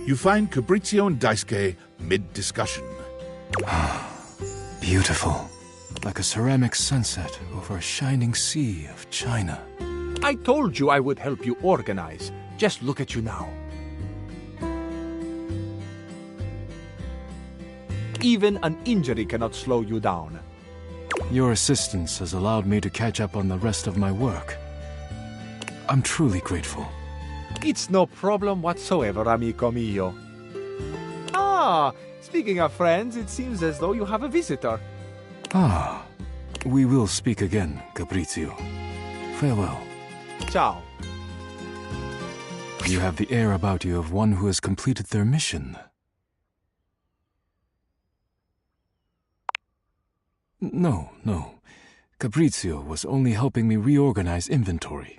You find Fabrizio and Daisuke mid-discussion. Beautiful. Like a ceramic sunset over a shining sea of China. I told you I would help you organize. Just look at you now. Even an injury cannot slow you down. Your assistance has allowed me to catch up on the rest of my work. I'm truly grateful. It's no problem whatsoever, amico mio. Ah, speaking of friends, it seems as though you have a visitor. Ah, we will speak again, Fabrizio. Farewell. Ciao. You have the air about you of one who has completed their mission. No. Fabrizio was only helping me reorganize inventory.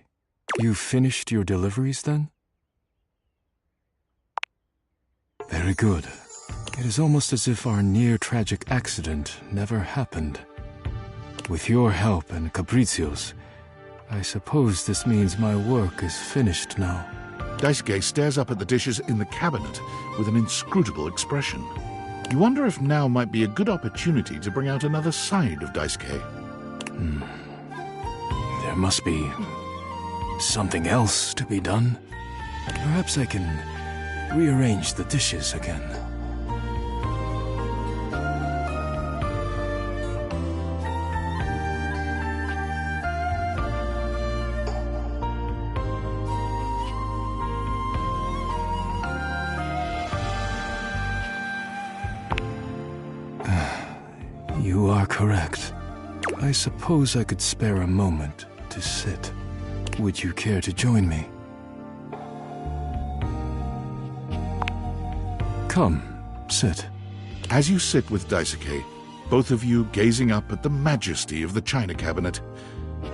You finished your deliveries then? Very good. It is almost as if our near-tragic accident never happened. With your help and Fabrizio's, I suppose this means my work is finished now. Daisuke stares up at the dishes in the cabinet with an inscrutable expression. You wonder if now might be a good opportunity to bring out another side of Daisuke. There must be something else to be done. Perhaps I can rearrange the dishes again. You are correct. I suppose I could spare a moment to sit. Would you care to join me? Come, sit. As you sit with Daisuke, both of you gazing up at the majesty of the china cabinet,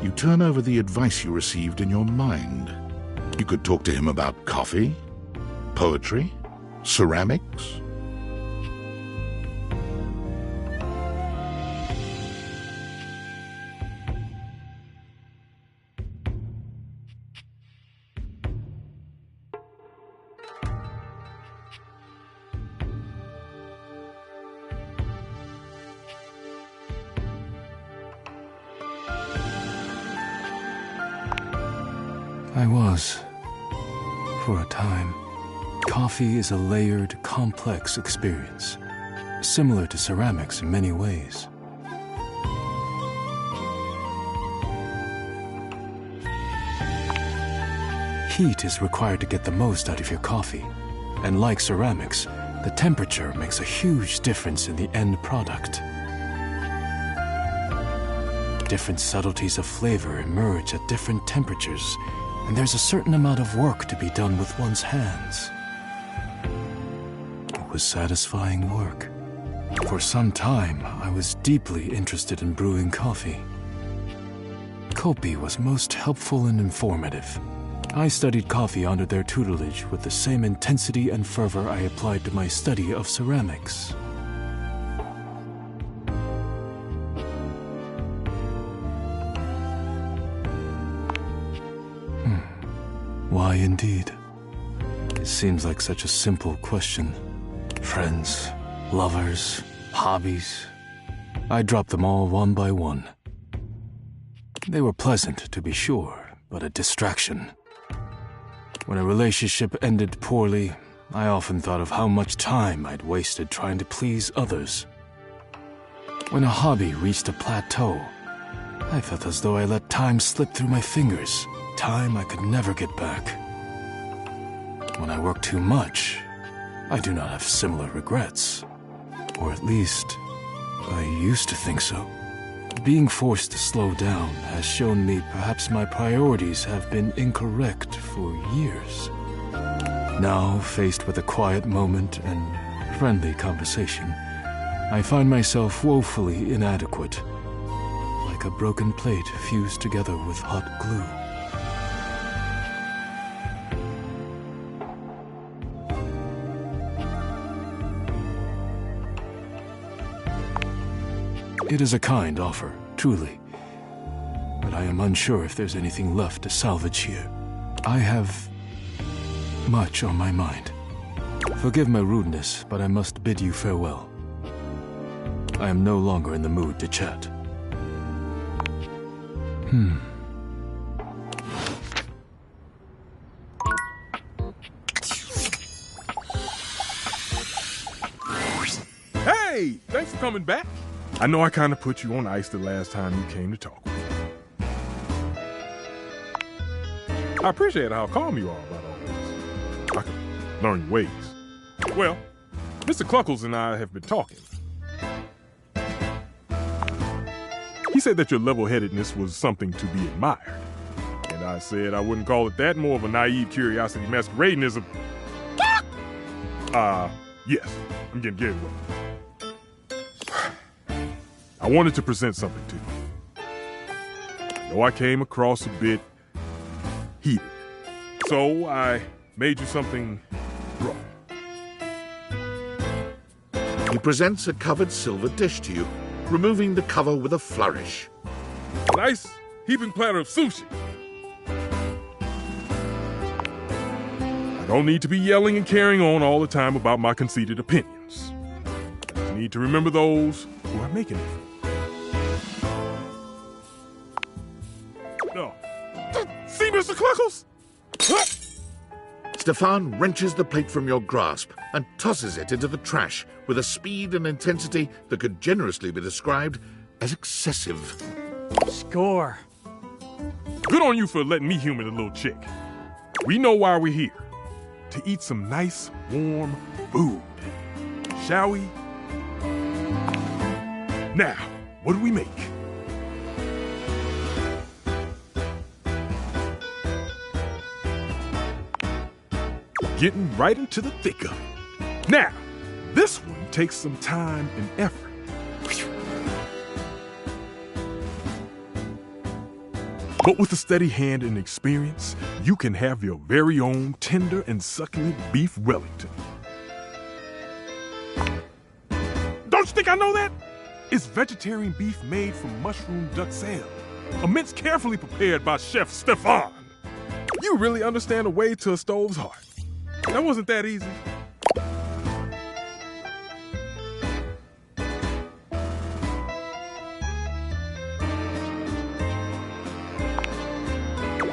you turn over the advice you received in your mind. You could talk to him about coffee, poetry, ceramics. I was, for a time. Coffee is a layered, complex experience, similar to ceramics in many ways. Heat is required to get the most out of your coffee, and like ceramics, the temperature makes a huge difference in the end product. Different subtleties of flavor emerge at different temperatures, and there's a certain amount of work to be done with one's hands. It was satisfying work. For some time, I was deeply interested in brewing coffee. Kopi was most helpful and informative. I studied coffee under their tutelage with the same intensity and fervor I applied to my study of ceramics. Why indeed? It seems like such a simple question. Friends, lovers, hobbies. I dropped them all one by one. They were pleasant, to be sure, but a distraction. When a relationship ended poorly, I often thought of how much time I'd wasted trying to please others. When a hobby reached a plateau, I felt as though I let time slip through my fingers, time I could never get back. When I work too much, I do not have similar regrets. Or at least, I used to think so. Being forced to slow down has shown me perhaps my priorities have been incorrect for years. Now, faced with a quiet moment and friendly conversation, I find myself woefully inadequate, like a broken plate fused together with hot glue. It is a kind offer, truly, but I am unsure if there's anything left to salvage here. I have much on my mind. Forgive my rudeness, but I must bid you farewell. I am no longer in the mood to chat. Hey, thanks for coming back. I know I kind of put you on ice the last time you came to talk with me. I appreciate how calm you are about all this. I can learn your ways. Well, Mr. Cluckles and I have been talking. He said that your level-headedness was something to be admired. And I said I wouldn't call it that, more of a naive curiosity masquerading as a... yes, I'm getting carried away. I wanted to present something to you. Though I came across a bit heated. So I made you something raw. He presents a covered silver dish to you, removing the cover with a flourish. Nice heaping platter of sushi. I don't need to be yelling and carrying on all the time about my conceited opinions. I need to remember those who are making it. No. See, Mr. Cluckles? Stefan wrenches the plate from your grasp and tosses it into the trash with a speed and intensity that could generously be described as excessive. Score. Good on you for letting me humor the little chick. We know why we're here. To eat some nice, warm food. Shall we? Now, what do we make? Getting right into the thick of it. Now, this one takes some time and effort. But with a steady hand and experience, you can have your very own tender and succulent beef Wellington. Don't you think I know that? It's vegetarian beef made from mushroom duxelle, a mince carefully prepared by Chef Stefan. You really understand the way to a stove's heart. That wasn't that easy.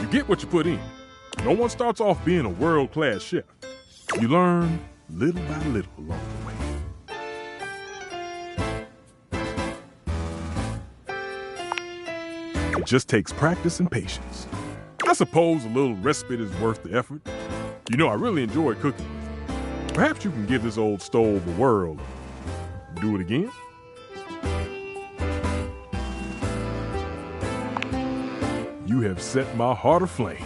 You get what you put in. No one starts off being a world-class chef. You learn little by little along the way. It just takes practice and patience. I suppose a little respite is worth the effort. You know, I really enjoy cooking with you. Perhaps you can give this old stove a whirl and do it again? You have set my heart aflame.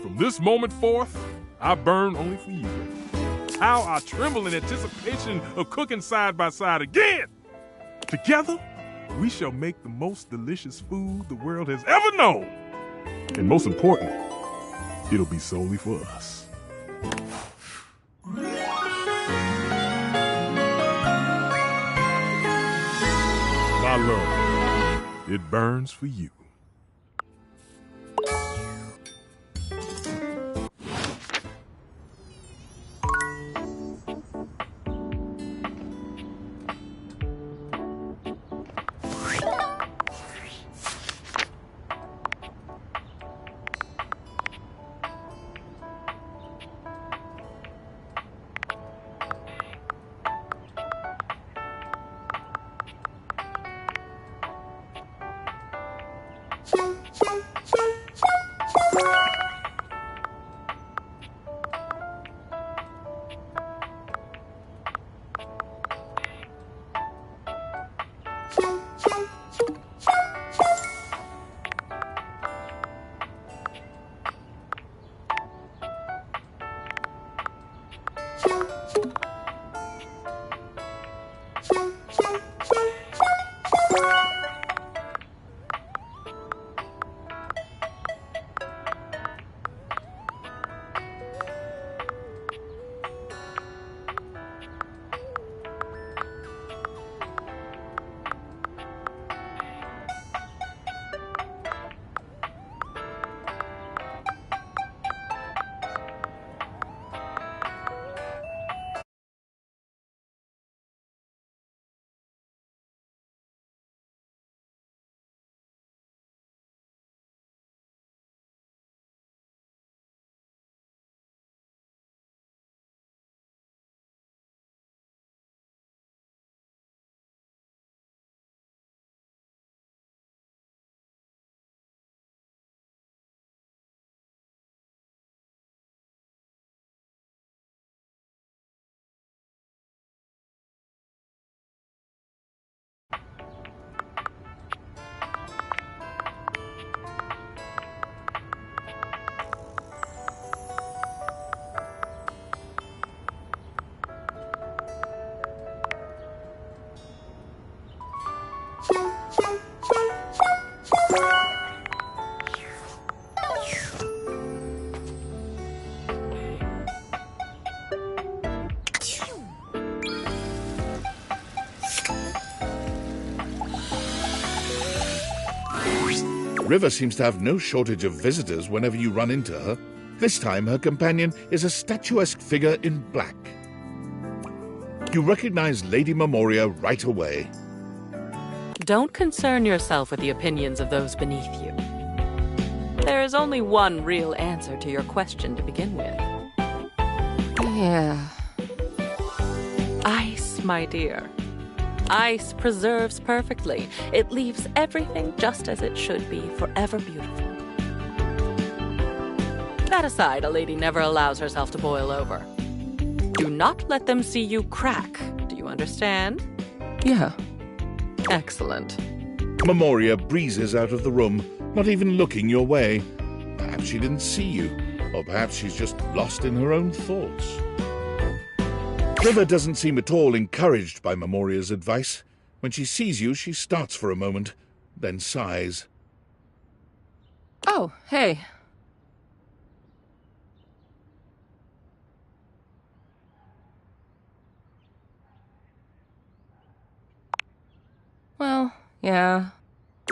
From this moment forth, I burn only for you. How I tremble in anticipation of cooking side by side again. Together, we shall make the most delicious food the world has ever known. And most importantly, it'll be solely for us. My love, it burns for you. River seems to have no shortage of visitors whenever you run into her. This time her companion is a statuesque figure in black. You recognize Lady Memoria right away. Don't concern yourself with the opinions of those beneath you. There is only one real answer to your question to begin with. Yeah. Ice, my dear. Ice preserves perfectly. It leaves everything just as it should be, forever beautiful. That aside, a lady never allows herself to boil over. Do not let them see you crack. Do you understand? Yeah. Excellent. Memoria breezes out of the room, not even looking your way. Perhaps she didn't see you, or perhaps she's just lost in her own thoughts. River doesn't seem at all encouraged by Memoria's advice. When she sees you, she starts for a moment, then sighs. Oh, hey. Well, yeah.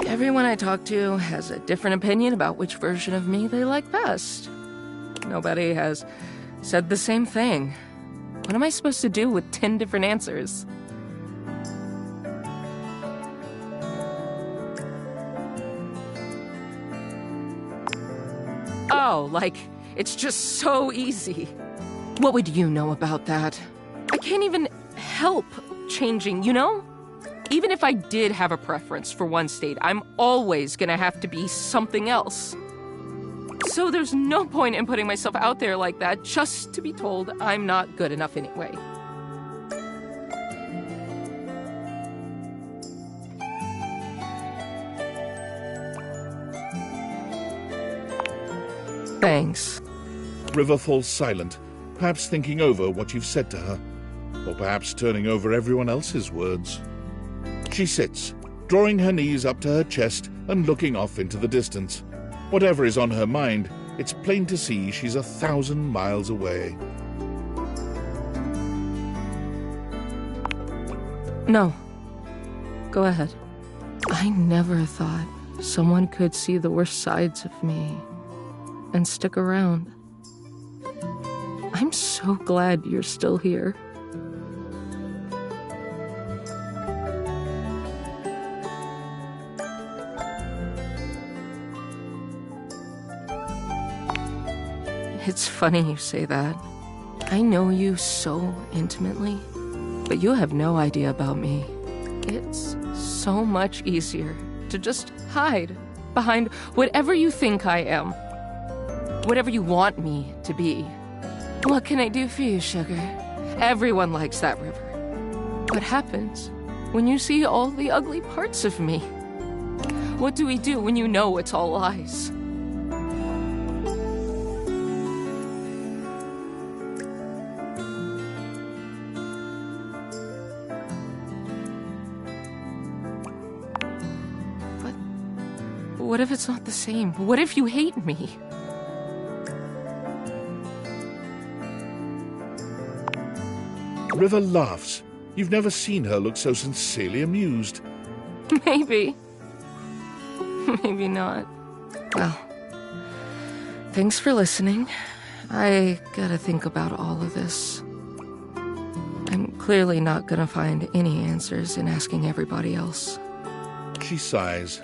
Everyone I talk to has a different opinion about which version of me they like best. Nobody has said the same thing. What am I supposed to do with 10 different answers? Oh, like, it's just so easy. What would you know about that? I can't even help changing, you know? Even if I did have a preference for one state, I'm always gonna have to be something else. So there's no point in putting myself out there like that just to be told I'm not good enough anyway. Thanks. River falls silent, perhaps thinking over what you've said to her, or perhaps turning over everyone else's words. She sits, drawing her knees up to her chest and looking off into the distance. Whatever is on her mind, it's plain to see she's 1,000 miles away. No. Go ahead. I never thought someone could see the worst sides of me and stick around. I'm so glad you're still here. It's funny you say that. I know you so intimately, but you have no idea about me. It's so much easier to just hide behind whatever you think I am. Whatever you want me to be. What can I do for you, sugar? Everyone likes that river. What happens when you see all the ugly parts of me? What do we do when you know it's all lies? What if it's not the same? What if you hate me? River laughs. You've never seen her look so sincerely amused. Maybe. Maybe not. Well, thanks for listening. I gotta think about all of this. I'm clearly not gonna find any answers in asking everybody else. She sighs.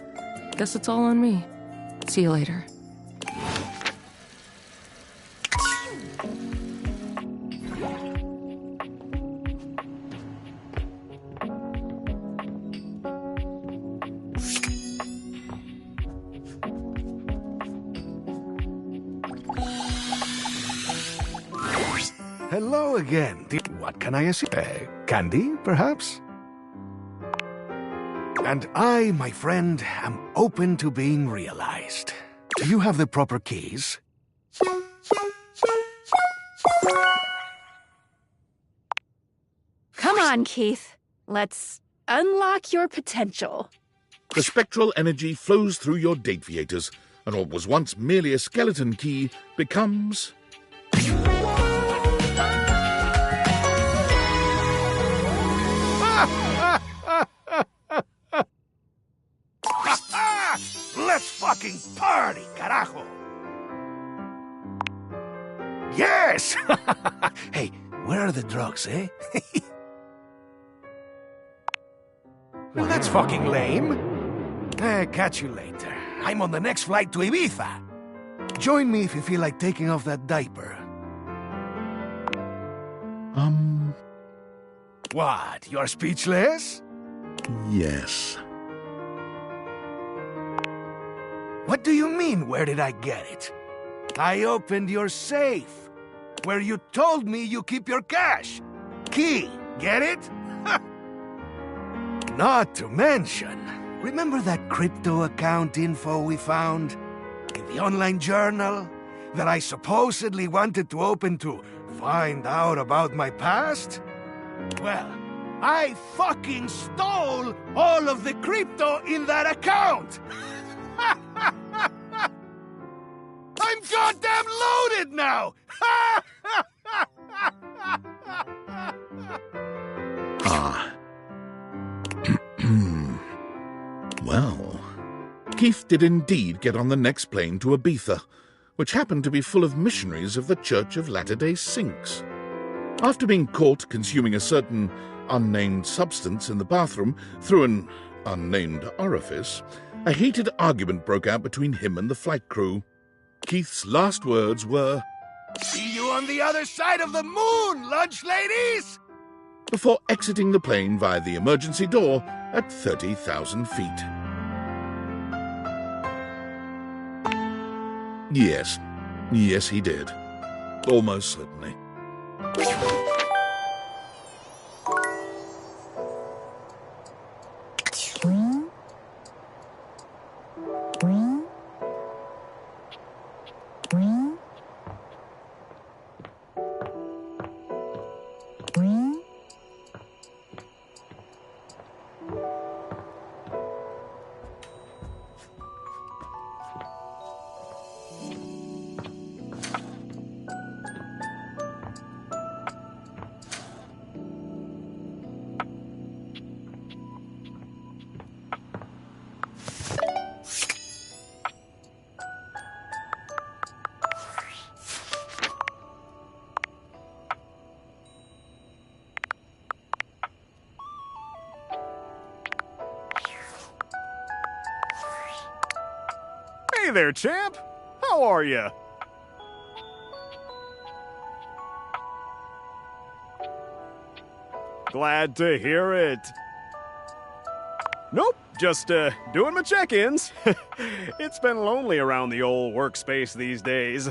Guess it's all on me. See you later. Hello again. What can I assist? Candy, perhaps? And I, my friend, am open to being realized. Do you have the proper keys? Come on, Keith. Let's unlock your potential. The spectral energy flows through your Dateviators, and what was once merely a skeleton key becomes... Let's fucking fucking party, carajo! Yes! Hey, where are the drugs, eh? Well, that's fucking lame. Catch you later. I'm on the next flight to Ibiza. Join me if you feel like taking off that diaper. What? You're speechless? Yes. What do you mean, where did I get it? I opened your safe, where you told me you keep your cash. Key, get it? Not to mention, remember that crypto account info we found in the online journal that I supposedly wanted to open to find out about my past? Well, I fucking stole all of the crypto in that account! I'm goddamn loaded now! Well, Keith did indeed get on the next plane to Ibiza, which happened to be full of missionaries of the Church of Latter-day Saints. After being caught consuming a certain unnamed substance in the bathroom through an unnamed orifice, a heated argument broke out between him and the flight crew. Keith's last words were, "See you on the other side of the moon, lunch ladies!" before exiting the plane via the emergency door at 30,000 feet. Yes, he did. Almost certainly. Hey there, champ! How are you? Glad to hear it. Nope, just doing my check-ins. It's been lonely around the old workspace these days.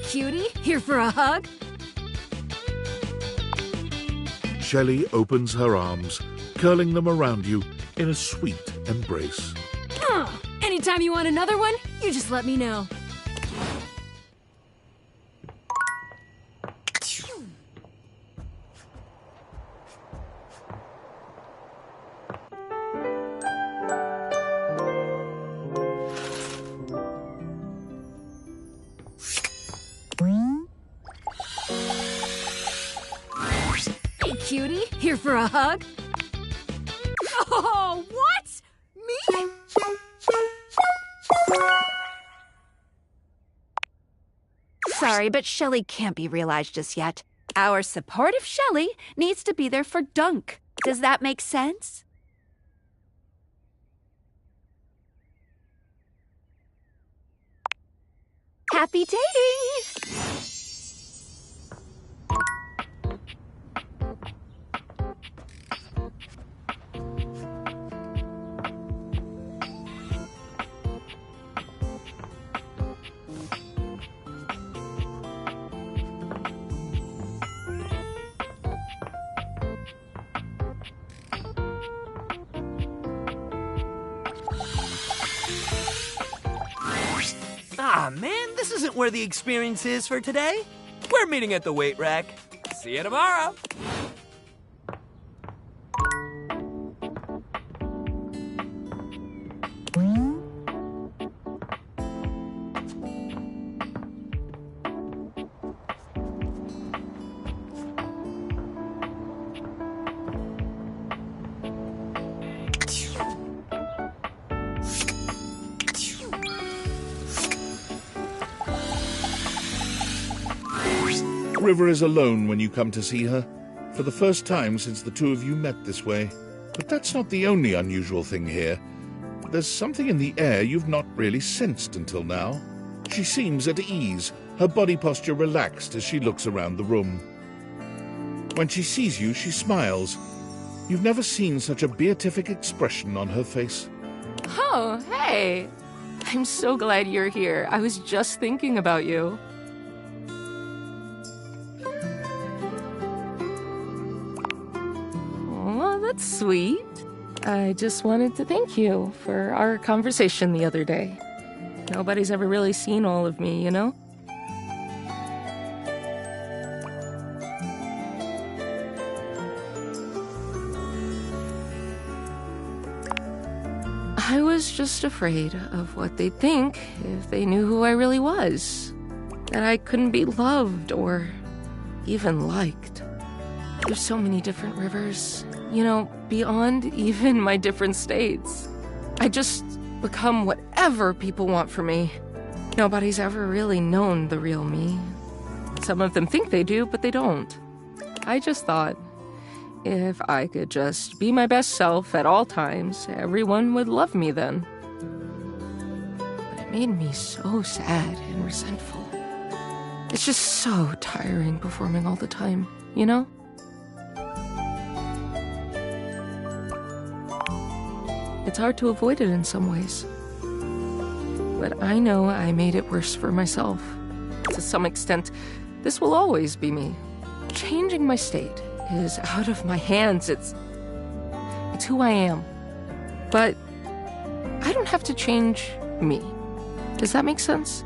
Cutie, here for a hug? Shelley opens her arms, curling them around you in a sweet embrace. Anytime you want another one, you just let me know. Cutie, here for a hug? Oh, what? Me? Sorry, but Shelley can't be realized just yet. Our supportive Shelley needs to be there for Dunk. Does that make sense? Happy dating! Ah, man, this isn't where the experience is for today. We're meeting at the weight rack. See you tomorrow. River is alone when you come to see her, for the first time since the two of you met this way. But that's not the only unusual thing here. There's something in the air you've not really sensed until now. She seems at ease, her body posture relaxed as she looks around the room. When she sees you, she smiles. You've never seen such a beatific expression on her face. Oh, hey! I'm so glad you're here. I was just thinking about you. Oh, that's sweet. I just wanted to thank you for our conversation the other day. Nobody's ever really seen all of me, you know? I was just afraid of what they'd think if they knew who I really was. That I couldn't be loved or even liked. There's so many different Rivers, you know, beyond even my different states. I just become whatever people want from me. Nobody's ever really known the real me. Some of them think they do, but they don't. I just thought, if I could just be my best self at all times, everyone would love me then. But it made me so sad and resentful. It's just so tiring performing all the time, you know? It's hard to avoid it in some ways. But I know I made it worse for myself. To some extent, this will always be me. Changing my state is out of my hands. It's who I am. But I don't have to change me. Does that make sense?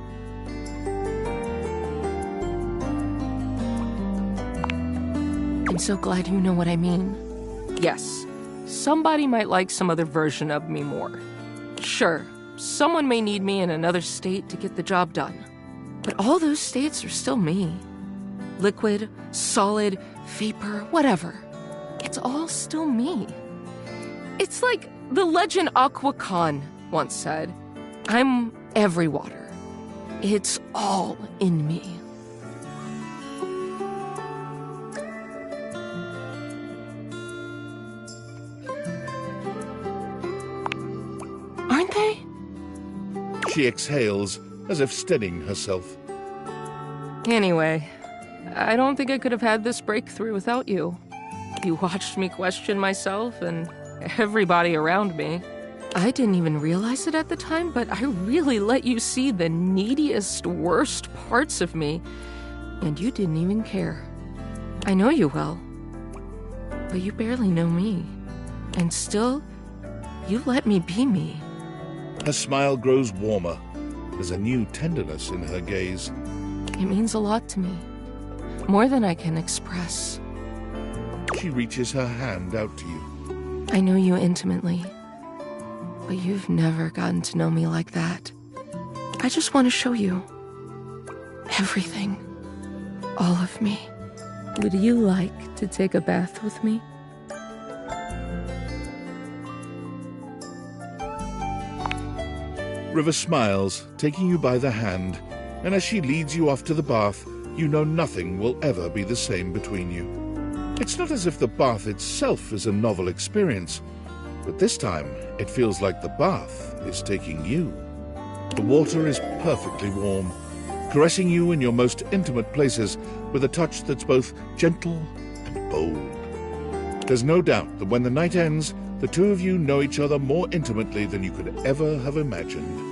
I'm so glad you know what I mean. Yes, somebody might like some other version of me more. Sure, someone may need me in another state to get the job done. But all those states are still me. Liquid, solid, vapor, whatever. It's all still me. It's like the legend Aqua Khan once said, I'm every water. It's all in me. Aren't they? She exhales, as if steadying herself. Anyway, I don't think I could have had this breakthrough without you. You watched me question myself and everybody around me. I didn't even realize it at the time, but I really let you see the neediest, worst parts of me, and you didn't even care. I know you well, but you barely know me. And still, you let me be me. Her smile grows warmer. There's a new tenderness in her gaze. It means a lot to me. More than I can express. She reaches her hand out to you. I know you intimately, but you've never gotten to know me like that. I just want to show you everything. All of me. Would you like to take a bath with me? River smiles, taking you by the hand, and as she leads you off to the bath, you know nothing will ever be the same between you. It's not as if the bath itself is a novel experience, but this time it feels like the bath is taking you. The water is perfectly warm, caressing you in your most intimate places with a touch that's both gentle and bold. There's no doubt that when the night ends, the two of you know each other more intimately than you could ever have imagined.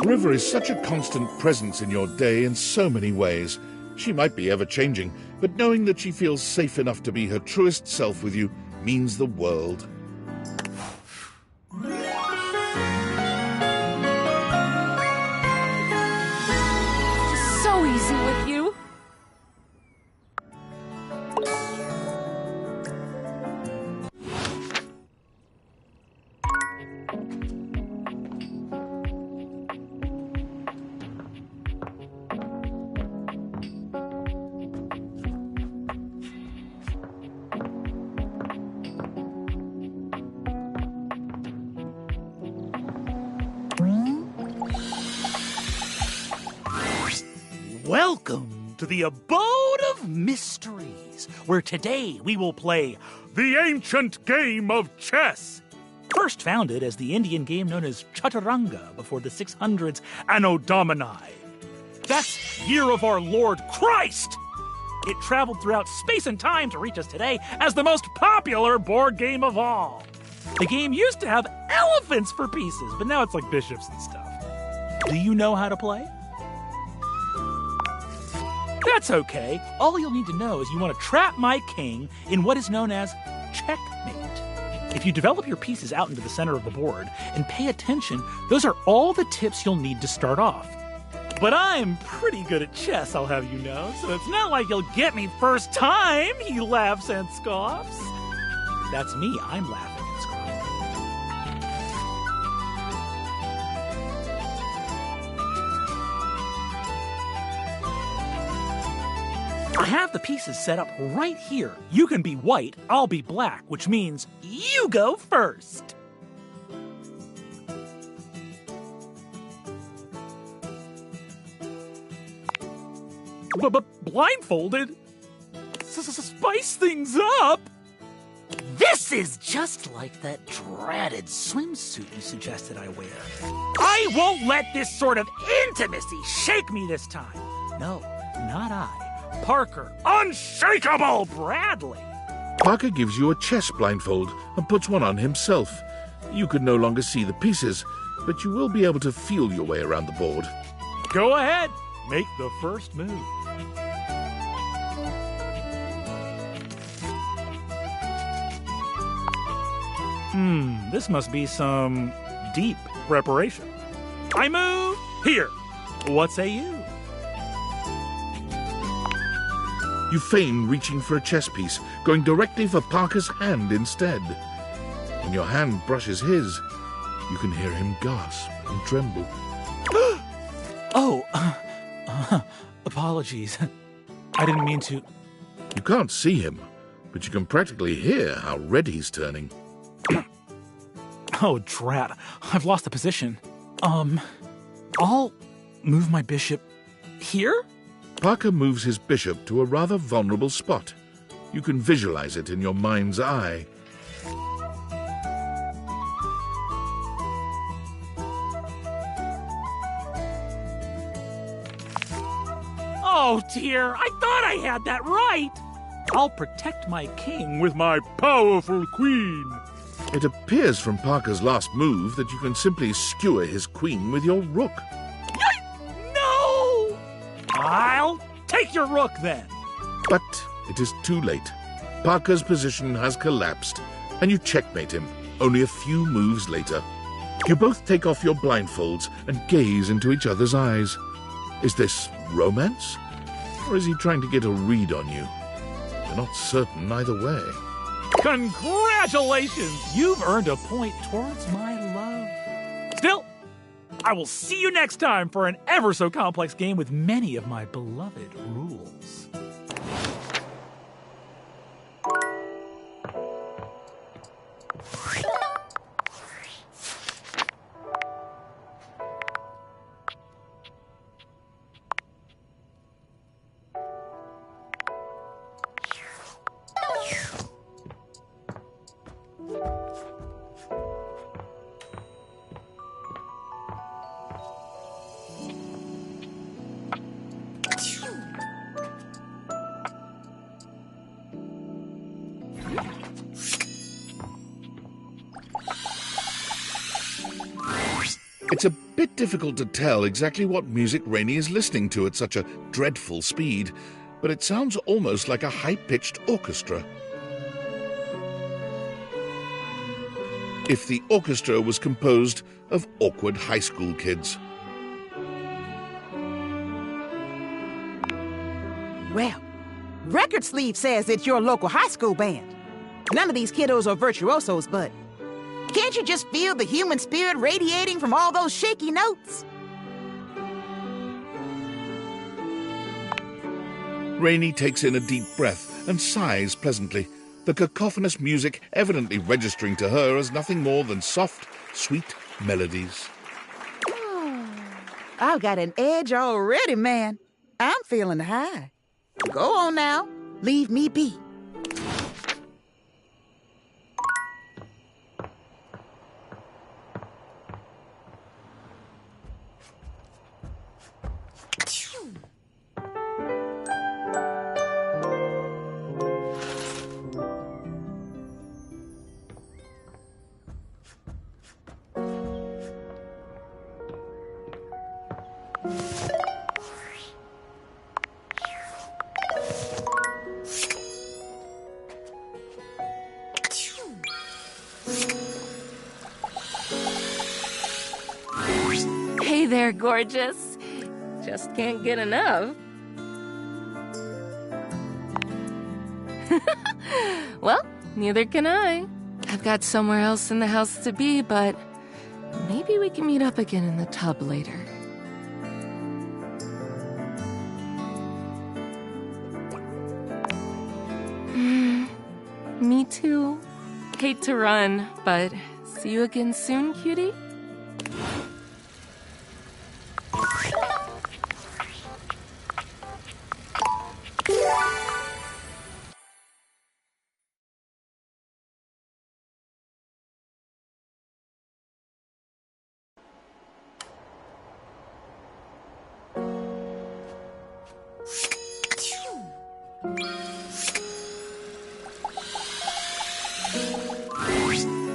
River is such a constant presence in your day in so many ways. She might be ever-changing, but knowing that she feels safe enough to be her truest self with you means the world. It's so easy with you. Welcome to the Abode of Mysteries, where today we will play the ancient game of chess. First founded as the Indian game known as Chaturanga before the 600s Anno Domini. That's year of our Lord Christ! It traveled throughout space and time to reach us today as the most popular board game of all. The game used to have elephants for pieces, but now it's like bishops and stuff. Do you know how to play? That's okay. All you'll need to know is you want to trap my king in what is known as checkmate. If you develop your pieces out into the center of the board and pay attention, those are all the tips you'll need to start off. But I'm pretty good at chess, I'll have you know, so it's not like you'll get me first time, he laughs and scoffs. That's me, I'm laughing and scoffing. I have the pieces set up right here. You can be white, I'll be black, which means you go first. But blindfolded? Spice things up? This is just like that dreaded swimsuit you suggested I wear. I won't let this sort of intimacy shake me this time. No, not I. Parker, unshakable Bradley. Parker gives you a chess blindfold and puts one on himself. You can no longer see the pieces, but you will be able to feel your way around the board. Go ahead, make the first move. This must be some deep preparation. I move here. What say you? You feign reaching for a chess piece, going directly for Parker's hand instead. When your hand brushes his, you can hear him gasp and tremble. Apologies. I didn't mean to. You can't see him, but you can practically hear how red he's turning. Oh, drat. I've lost the position. I'll move my bishop here? Parker moves his bishop to a rather vulnerable spot. You can visualize it in your mind's eye. Oh, dear. I thought I had that right. I'll protect my king with my powerful queen. It appears from Parker's last move that you can simply skewer his queen with your rook. No! I'll take your rook then. But it is too late. Parker's position has collapsed, and you checkmate him only a few moves later. You both take off your blindfolds and gaze into each other's eyes. Is this romance? Or is he trying to get a read on you? You're not certain either way. Congratulations! You've earned a point towards my love. Still, I will see you next time for an ever so complex game with many of my beloved rules. It's a bit difficult to tell exactly what music Rainey is listening to at such a dreadful speed, but it sounds almost like a high-pitched orchestra. If the orchestra was composed of awkward high school kids. Well, Record Sleeve says it's your local high school band. None of these kiddos are virtuosos, but can't you just feel the human spirit radiating from all those shaky notes? Rainey takes in a deep breath and sighs pleasantly, the cacophonous music evidently registering to her as nothing more than soft, sweet melodies. I've got an edge already, man. I'm feeling high. Go on now. Leave me be. Hey there, gorgeous. Just can't get enough. Well, neither can I. I've got somewhere else in the house to be, but maybe we can meet up again in the tub later. Me too. Hate to run, but see you again soon, cutie?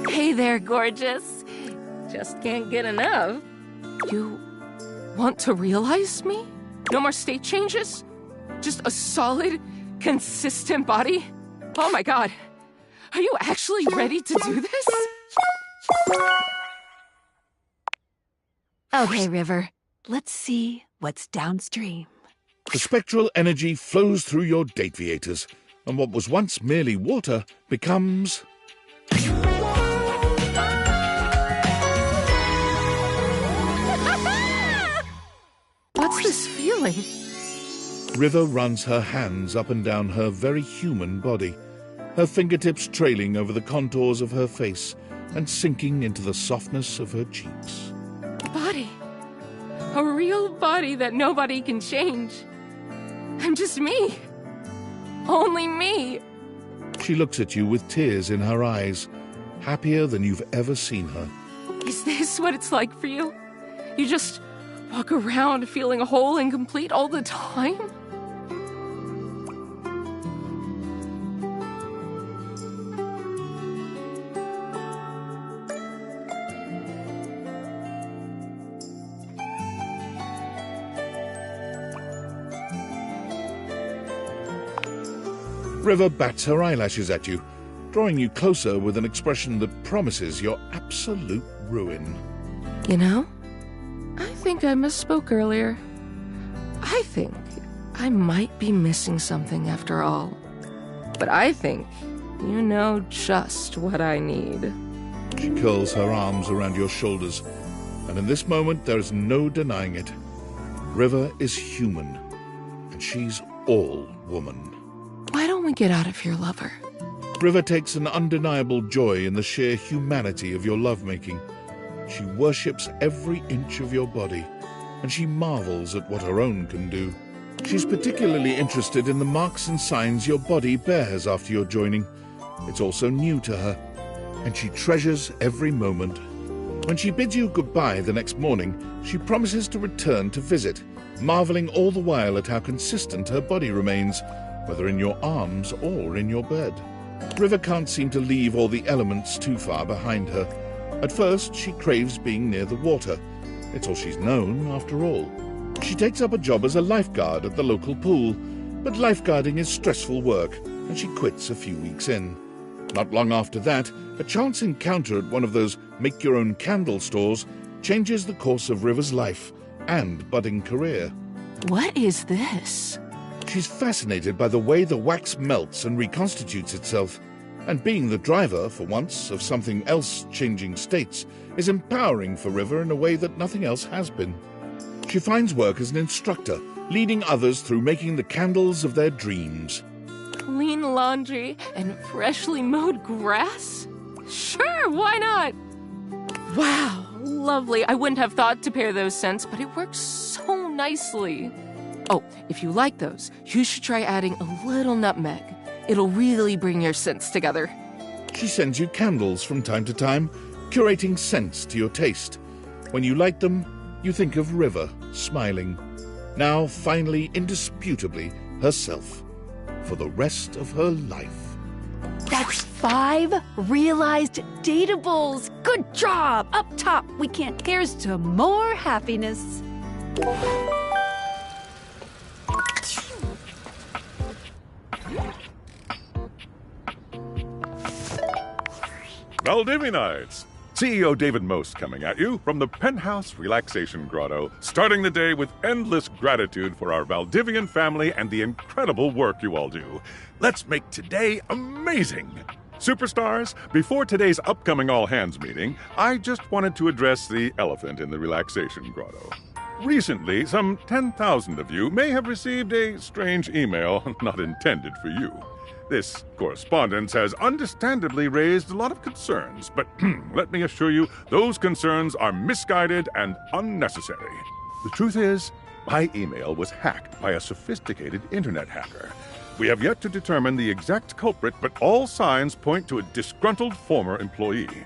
Hey there, gorgeous. Just can't get enough. You want to realize me? No more state changes? Just a solid, consistent body? Oh my god. Are you actually ready to do this? Okay, River. Let's see what's downstream. The spectral energy flows through your Dateviators, and what was once merely water becomes... What's this feeling? River runs her hands up and down her very human body, her fingertips trailing over the contours of her face and sinking into the softness of her cheeks. Body. A real body that nobody can change. I'm just me. Only me. She looks at you with tears in her eyes, happier than you've ever seen her. Is this what it's like for you? You just walk around feeling whole and complete all the time? River bats her eyelashes at you, drawing you closer with an expression that promises your absolute ruin. You know, I think I misspoke earlier. I think I might be missing something after all. But I think you know just what I need. She curls her arms around your shoulders, and in this moment there is no denying it. River is human, and she's all woman. Why don't we get out of here, lover? River takes an undeniable joy in the sheer humanity of your lovemaking. She worships every inch of your body, and she marvels at what her own can do. She's particularly interested in the marks and signs your body bears after your joining. It's also new to her, and she treasures every moment. When she bids you goodbye the next morning, she promises to return to visit, marveling all the while at how consistent her body remains, whether in your arms or in your bed. River can't seem to leave all the elements too far behind her. At first, she craves being near the water. It's all she's known, after all. She takes up a job as a lifeguard at the local pool, but lifeguarding is stressful work, and she quits a few weeks in. Not long after that, a chance encounter at one of those make-your-own-candle stores changes the course of River's life and budding career. What is this? She's fascinated by the way the wax melts and reconstitutes itself, and being the driver, for once, of something else changing states is empowering for River in a way that nothing else has been. She finds work as an instructor, leading others through making the candles of their dreams. Clean laundry and freshly mowed grass? Sure, why not? Wow, lovely. I wouldn't have thought to pair those scents, but it works so nicely. Oh, if you like those, you should try adding a little nutmeg. It'll really bring your scents together. She sends you candles from time to time, curating scents to your taste. When you light them, you think of River, smiling. Now, finally, indisputably, herself. For the rest of her life. That's 5 realized dateables. Good job. Up top, we can't. Here's to more happiness. Valdivianites! CEO David Most coming at you from the Penthouse Relaxation Grotto, starting the day with endless gratitude for our Valdivian family and the incredible work you all do. Let's make today amazing! Superstars, before today's upcoming all-hands meeting, I just wanted to address the elephant in the Relaxation Grotto. Recently, some 10,000 of you may have received a strange email not intended for you. This correspondence has understandably raised a lot of concerns, but let me assure you, those concerns are misguided and unnecessary. The truth is, my email was hacked by a sophisticated internet hacker. We have yet to determine the exact culprit, but all signs point to a disgruntled former employee.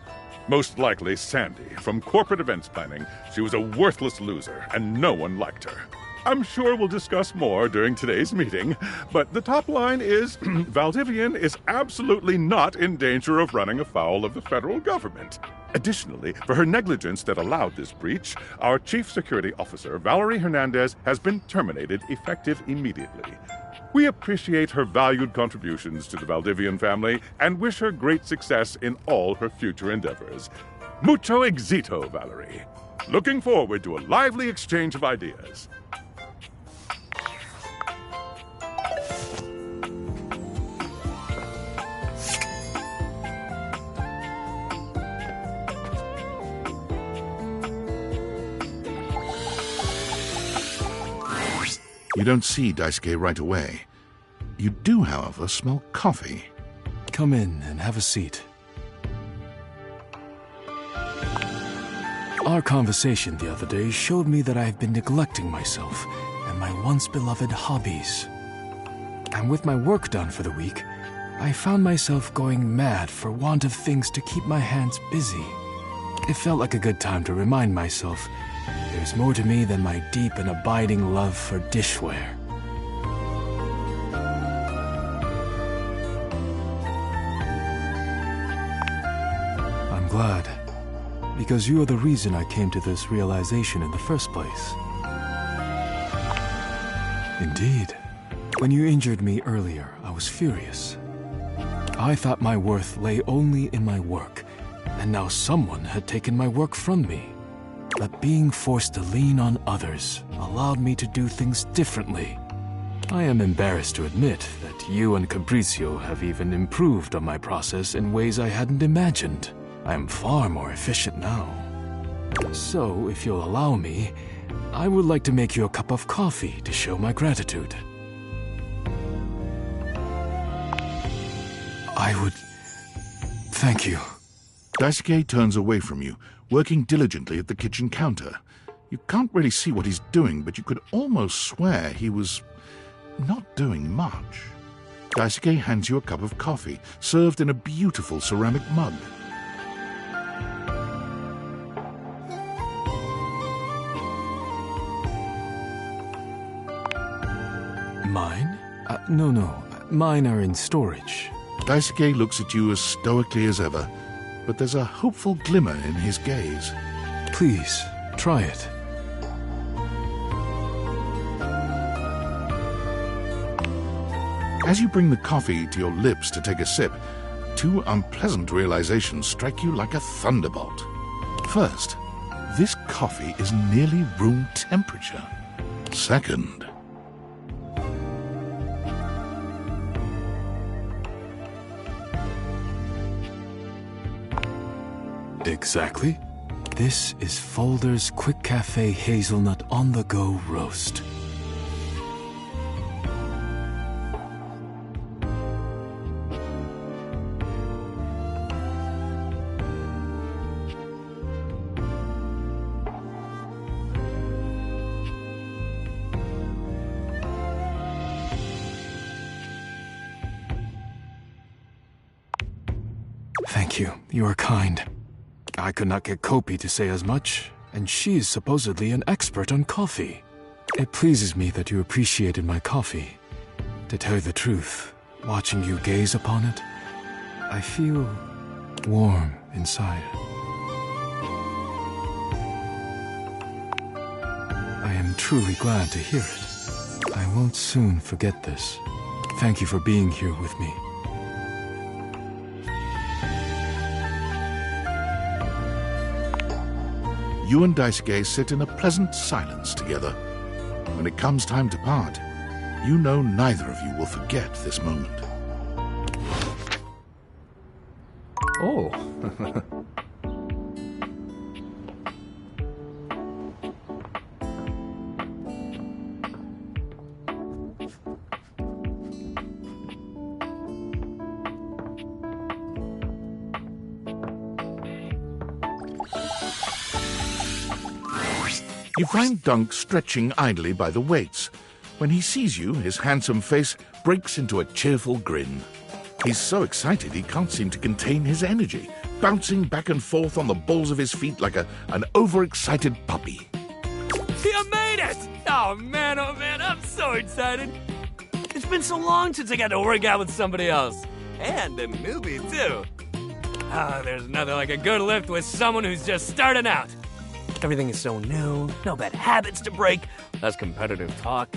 Most likely Sandy, from corporate events planning. She was a worthless loser, and no one liked her. I'm sure we'll discuss more during today's meeting, but the top line is Valdivian is absolutely not in danger of running afoul of the federal government. Additionally, for her negligence that allowed this breach, our Chief Security Officer, Valerie Hernandez, has been terminated effective immediately. We appreciate her valued contributions to the Valdivian family and wish her great success in all her future endeavors. Mucho éxito, Valerie. Looking forward to a lively exchange of ideas. You don't see Daisuke right away. You do, however, smell coffee. Come in and have a seat. Our conversation the other day showed me that I have been neglecting myself and my once beloved hobbies. And with my work done for the week, I found myself going mad for want of things to keep my hands busy. It felt like a good time to remind myself there's more to me than my deep and abiding love for dishware. I'm glad, because you are the reason I came to this realization in the first place. Indeed. When you injured me earlier, I was furious. I thought my worth lay only in my work, and now someone had taken my work from me. But being forced to lean on others allowed me to do things differently. I am embarrassed to admit that you and Capriccio have even improved on my process in ways I hadn't imagined. I am far more efficient now. So, if you'll allow me, I would like to make you a cup of coffee to show my gratitude. Thank you. Daisuke turns away from you, working diligently at the kitchen counter. You can't really see what he's doing, but you could almost swear he was not doing much. Daisuke hands you a cup of coffee, served in a beautiful ceramic mug. Mine? No. Mine are in storage. Daisuke looks at you as stoically as ever, but there's a hopeful glimmer in his gaze. Please, try it. As you bring the coffee to your lips to take a sip, 2 unpleasant realizations strike you like a thunderbolt. First, this coffee is nearly room temperature. Second, exactly. This is Folder's Quick Cafe Hazelnut On-the-Go Roast. Thank you. You are kind. I could not get Kopi to say as much, and she is supposedly an expert on coffee. It pleases me that you appreciated my coffee. To tell you the truth, watching you gaze upon it, I feel warm inside. I am truly glad to hear it. I won't soon forget this. Thank you for being here with me. You and Daisuke sit in a pleasant silence together. When it comes time to part, you know neither of you will forget this moment. Oh. You find Dunk stretching idly by the weights. When he sees you, his handsome face breaks into a cheerful grin. He's so excited he can't seem to contain his energy, bouncing back and forth on the balls of his feet like an overexcited puppy. You made it! Oh man, I'm so excited. It's been so long since I got to work out with somebody else. And a movie, too. Ah, there's nothing like a good lift with someone who's just starting out. Everything is so new, no bad habits to break, less competitive talk.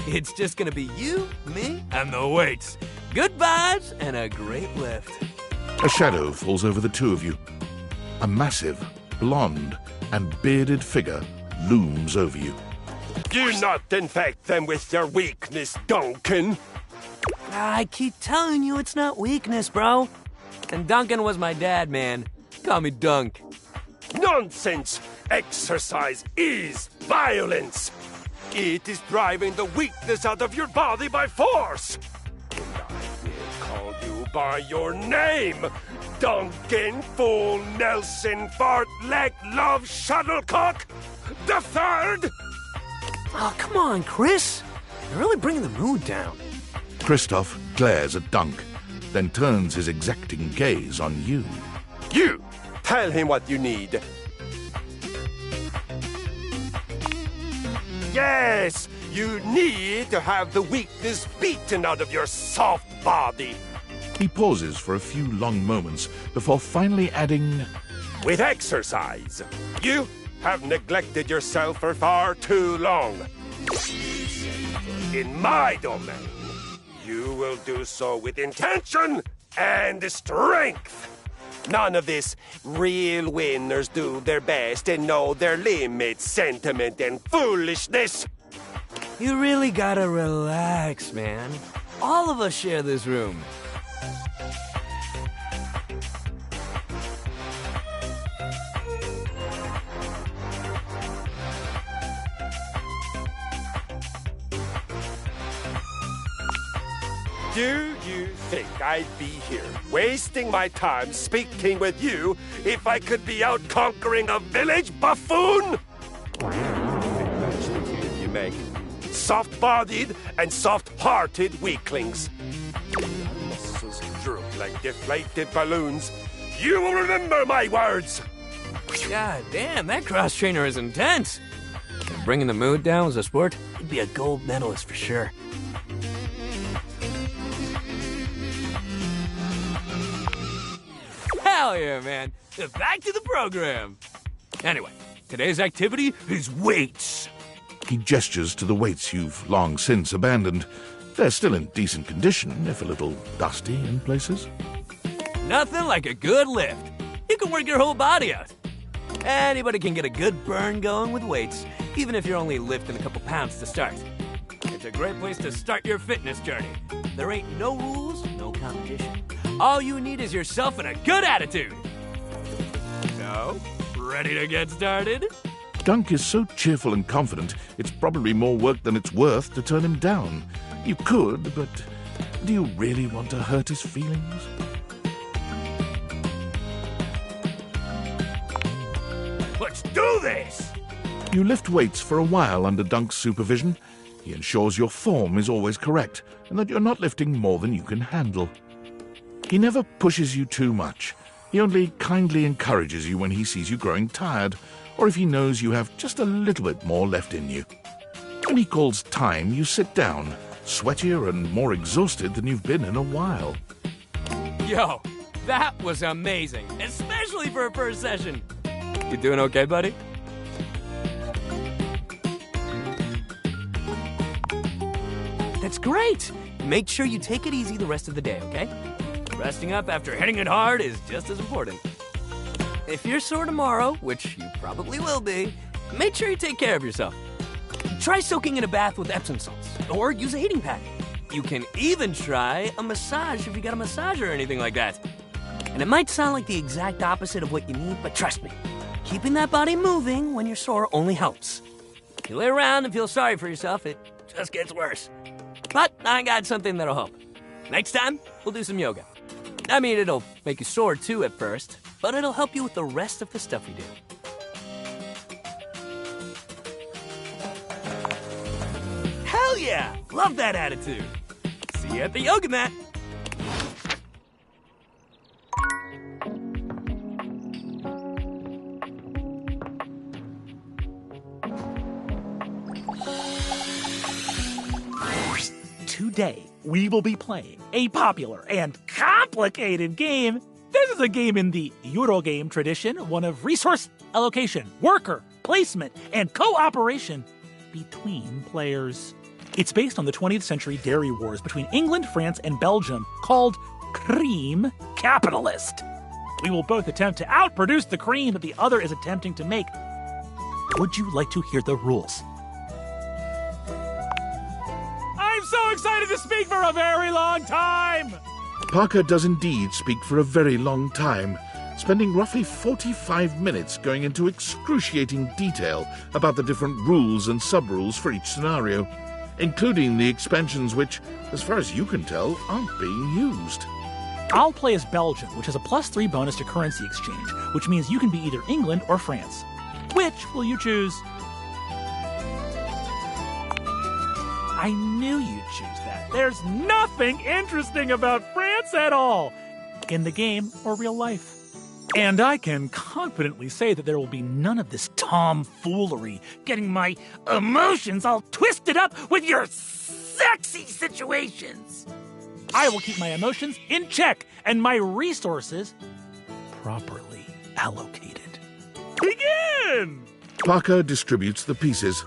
It's just gonna be you, me, and the weights. Good vibes and a great lift. A shadow falls over the two of you. A massive, blonde, and bearded figure looms over you. Do not infect them with your weakness, Duncan. I keep telling you it's not weakness, bro. And Duncan was my dad, man. Call me Dunk. Nonsense! Exercise is violence! It is driving the weakness out of your body by force! And I will call you by your name! Duncan Fool Nelson Fart Leg Love Shuttlecock the Third! Oh, come on, Chris. You're really bringing the mood down. Kristoff glares at Dunk, then turns his exacting gaze on you. You! Tell him what you need. Yes! You need to have the weakness beaten out of your soft body. He pauses for a few long moments before finally adding, with exercise. You have neglected yourself for far too long. In my domain, you will do so with intention and strength. None of this real winners do their best and know their limits sentiment and foolishness. You really gotta relax, man. All of us share this room. Do you think I'd be here wasting my time speaking with you if I could be out conquering a village buffoon? That's the kid you make. Soft-bodied and soft-hearted weaklings. Your muscles droop like deflated balloons. You will remember my words. God damn, that cross-trainer is intense. If bringing the mood down was a sport, he'd be a gold medalist for sure. Hell yeah, man. Back to the program. Anyway, today's activity is weights. He gestures to the weights you've long since abandoned. They're still in decent condition, if a little dusty in places. Nothing like a good lift. You can work your whole body out. Anybody can get a good burn going with weights, even if you're only lifting a couple pounds to start. It's a great place to start your fitness journey. There ain't no rules, no competition. All you need is yourself and a good attitude. So, ready to get started? Dunk is so cheerful and confident, it's probably more work than it's worth to turn him down. You could, but do you really want to hurt his feelings? Let's do this! You lift weights for a while under Dunk's supervision. He ensures your form is always correct and that you're not lifting more than you can handle. He never pushes you too much, He only kindly encourages you when he sees you growing tired, or if he knows you have just a little bit more left in you. When he calls time, you sit down, sweatier and more exhausted than you've been in a while. Yo, that was amazing, especially for a first session. You doing okay, buddy? That's great. Make sure you take it easy the rest of the day, okay? Resting up after hitting it hard is just as important. If you're sore tomorrow, which you probably will be, make sure you take care of yourself. Try soaking in a bath with Epsom salts, or use a heating pad. You can even try a massage if you got a massager or anything like that. And it might sound like the exact opposite of what you need, but trust me, keeping that body moving when you're sore only helps. If you lay around and feel sorry for yourself, it just gets worse. But I got something that'll help. Next time, we'll do some yoga. I mean, it'll make you sore too at first, but it'll help you with the rest of the stuff you do. Hell yeah! Love that attitude. See you at the yoga mat. Today, we will be playing a popular and complicated game. This is a game in the Eurogame tradition, one of resource allocation, worker, placement, and cooperation between players. It's based on the 20th century dairy wars between England, France, and Belgium, called Cream Capitalist. We will both attempt to outproduce the cream that the other is attempting to make. Would you like to hear the rules? I'm so excited to speak for a very long time! Parker does indeed speak for a very long time, spending roughly 45 minutes going into excruciating detail about the different rules and sub-rules for each scenario, including the expansions which, as far as you can tell, aren't being used. I'll play as Belgium, which has a +3 bonus to currency exchange, which means you can be either England or France. Which will you choose? I knew you'd choose that. There's nothing interesting about France at all, in the game or real life. And I can confidently say that there will be none of this tomfoolery, getting my emotions all twisted up with your sexy situations. I will keep my emotions in check and my resources properly allocated. Begin! Parker distributes the pieces,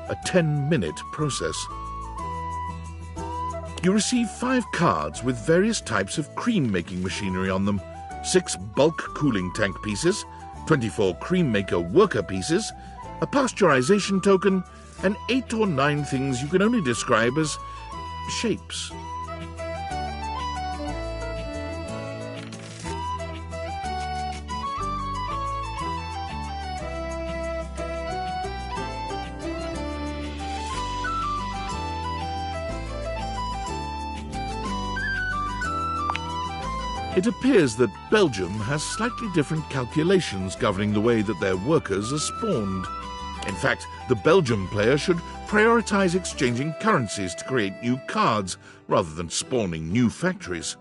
a 10-minute process. You receive 5 cards with various types of cream-making machinery on them, 6 bulk cooling tank pieces, 24 cream maker worker pieces, a pasteurization token, and 8 or 9 things you can only describe as shapes. It appears that Belgium has slightly different calculations governing the way that their workers are spawned. In fact, the Belgium player should prioritize exchanging currencies to create new cards rather than spawning new factories.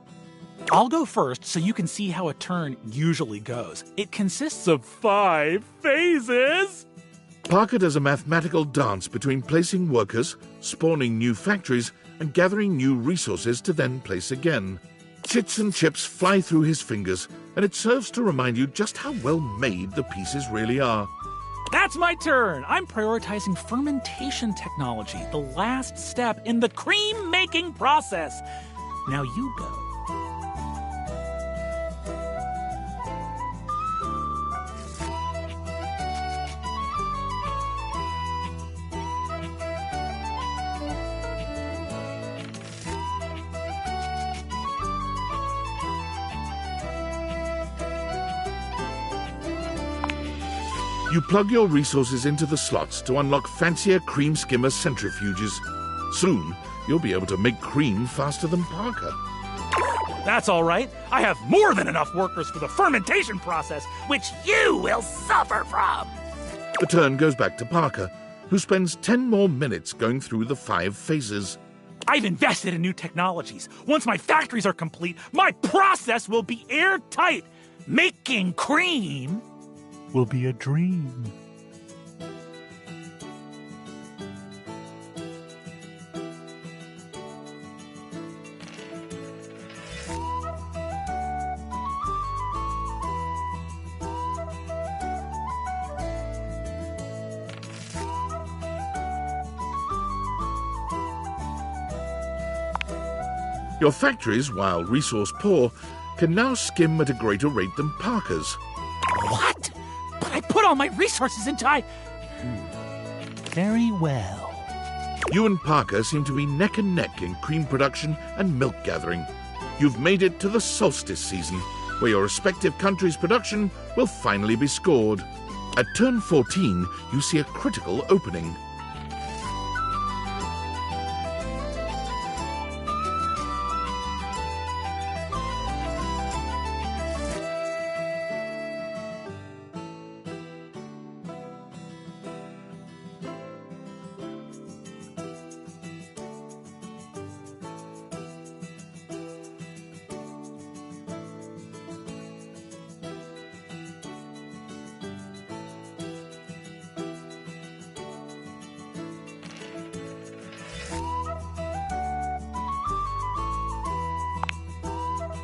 I'll go first so you can see how a turn usually goes. It consists of 5 phases. Parker does a mathematical dance between placing workers, spawning new factories, and gathering new resources to then place again. Chits and chips fly through his fingers, and it serves to remind you just how well made the pieces really are. That's my turn. I'm prioritizing fermentation technology, the last step in the cream-making process. Now you go. You plug your resources into the slots to unlock fancier cream skimmer centrifuges. Soon, you'll be able to make cream faster than Parker. That's all right. I have more than enough workers for the fermentation process, which you will suffer from. The turn goes back to Parker, who spends 10 more minutes going through the 5 phases. I've invested in new technologies. Once my factories are complete, my process will be airtight. Making cream will be a dream. Your factories, while resource poor, can now skim at a greater rate than Parker's. What? But I put all my resources into Very well. You and Parker seem to be neck and neck in cream production and milk gathering. You've made it to the solstice season, where your respective countries' production will finally be scored. At turn 14, you see a critical opening.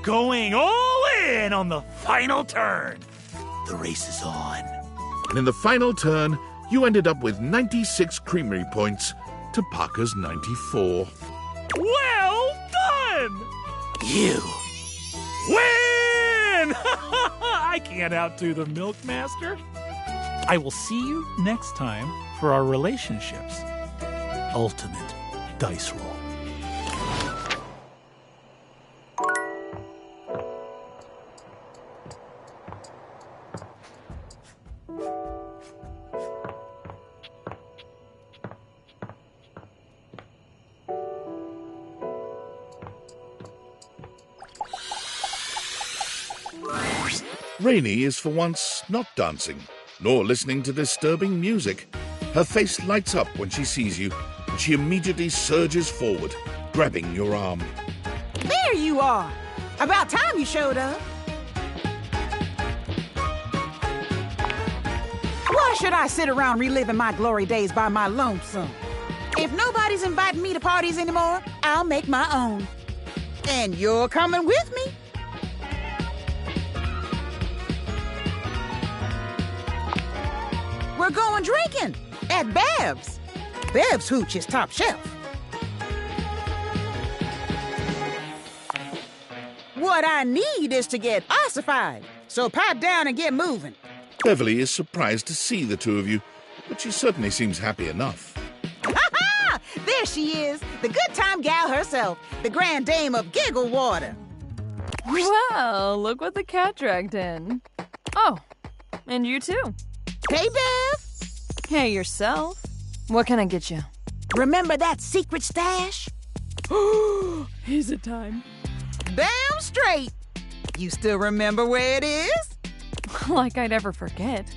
Going all in on the final turn. The race is on. And in the final turn, you ended up with 96 creamery points to Parker's 94. Well done! You win! I can't outdo the Milkmaster. I will see you next time for our relationships. Ultimate dice roll. Rainey is for once not dancing, nor listening to disturbing music. Her face lights up when she sees you, and she immediately surges forward, grabbing your arm. There you are! About time you showed up. Why should I sit around reliving my glory days by my lonesome? If nobody's inviting me to parties anymore, I'll make my own. And you're coming with me. We're going drinking at Bev's. Bev's hooch is top shelf. What I need is to get ossified, so pipe down and get moving. Beverly is surprised to see the two of you, but she certainly seems happy enough. Ha-ha! There she is, the good time gal herself, the grand dame of Giggle Water. Well, look what the cat dragged in. Oh, and you too. Hey, Bev. Hey, yourself. What can I get you? Remember that secret stash? Is it time? Damn straight. You still remember where it is? Like I'd ever forget.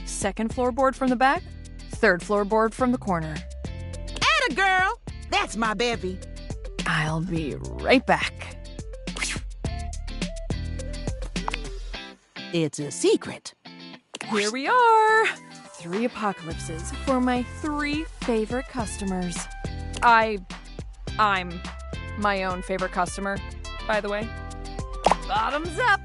Second floorboard from the back, third floorboard from the corner. Atta girl. That's my bevy. I'll be right back. It's a secret. Here we are. 3 apocalypses for my 3 favorite customers. I'm my own favorite customer, by the way. Bottoms up.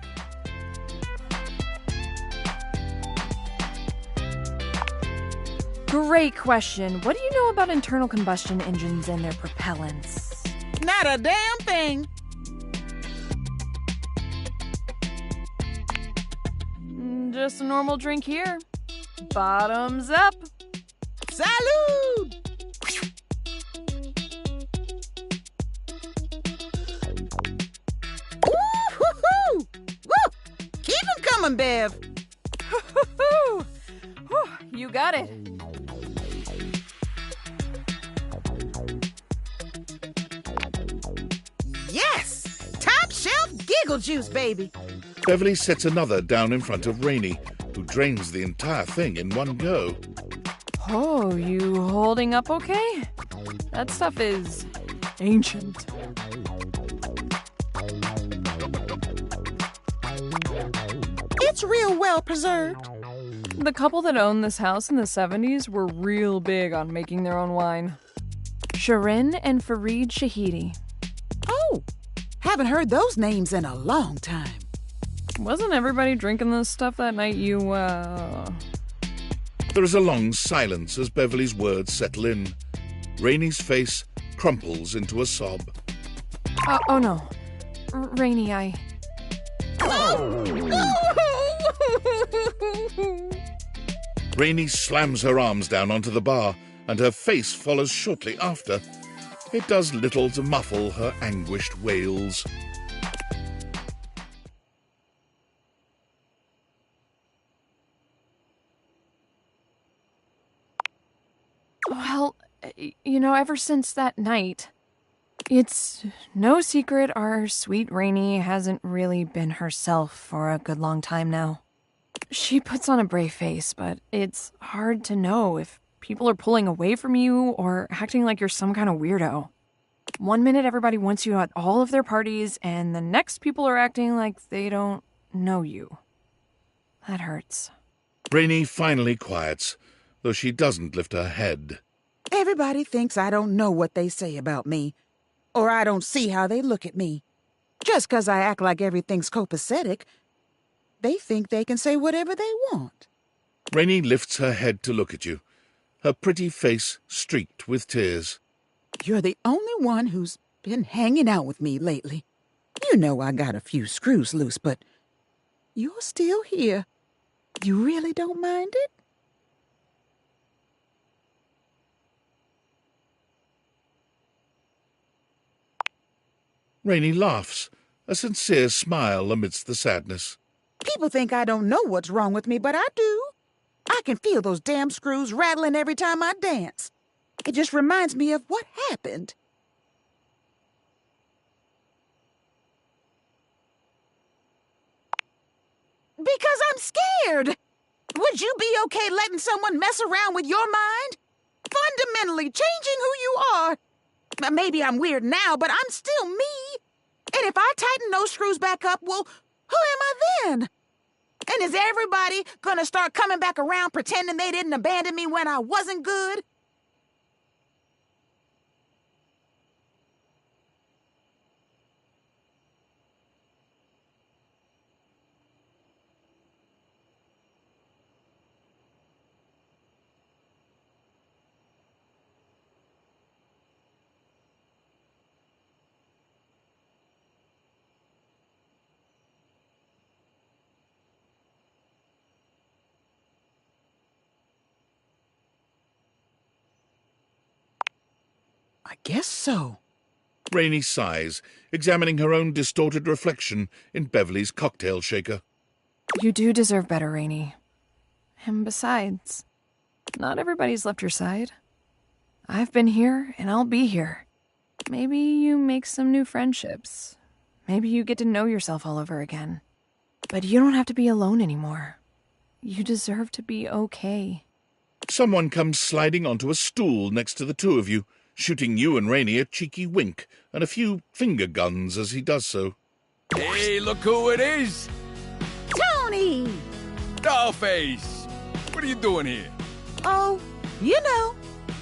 Great question. What do you know about internal combustion engines and their propellants? Not a damn thing. Just a normal drink here. Bottoms up. Salud! Woo-hoo-hoo! Woo! Keep them coming, Bev. You got it. Yes! Top shelf giggle juice, baby. Beverly sets another down in front of Rainey, who drains the entire thing in one go. Oh, you holding up okay? That stuff is ancient. it's real well preserved. The couple that owned this house in the 70s were real big on making their own wine. Shirin and Fareed Shahidi. Oh, haven't heard those names in a long time. Wasn't everybody drinking this stuff that night you, There is a long silence as Beverly's words settle in. Rainie's face crumples into a sob. Oh no. Rainie, I... Rainie slams her arms down onto the bar, and her face follows shortly after. It does little to muffle her anguished wails. Well, you know, ever since that night, it's no secret our sweet Rainie hasn't really been herself for a good long time now. She puts on a brave face, but it's hard to know if people are pulling away from you or acting like you're some kind of weirdo. One minute everybody wants you at all of their parties, and the next people are acting like they don't know you. That hurts. Rainie finally quiets, though she doesn't lift her head. Everybody thinks I don't know what they say about me, or I don't see how they look at me. Just 'cause I act like everything's copacetic, they think they can say whatever they want. Rainie lifts her head to look at you, her pretty face streaked with tears. You're the only one who's been hanging out with me lately. You know I got a few screws loose, but you're still here. You really don't mind it? Rainie laughs, a sincere smile amidst the sadness. People think I don't know what's wrong with me, but I do. I can feel those damn screws rattling every time I dance. It just reminds me of what happened. Because I'm scared. Would you be okay letting someone mess around with your mind? Fundamentally changing who you are. Maybe I'm weird now, but I'm still me. And if I tighten those screws back up, well, who am I then? And is everybody gonna start coming back around pretending they didn't abandon me when I wasn't good? I guess so. Rainie sighs, examining her own distorted reflection in Beverly's cocktail shaker. You do deserve better, Rainie. And besides, not everybody's left your side. I've been here, and I'll be here. Maybe you make some new friendships. Maybe you get to know yourself all over again. But you don't have to be alone anymore. You deserve to be okay. Someone comes sliding onto a stool next to the two of you, shooting you and Rainie a cheeky wink and a few finger guns as he does so. Hey, look who it is! Tony! Dollface! What are you doing here? Oh, you know,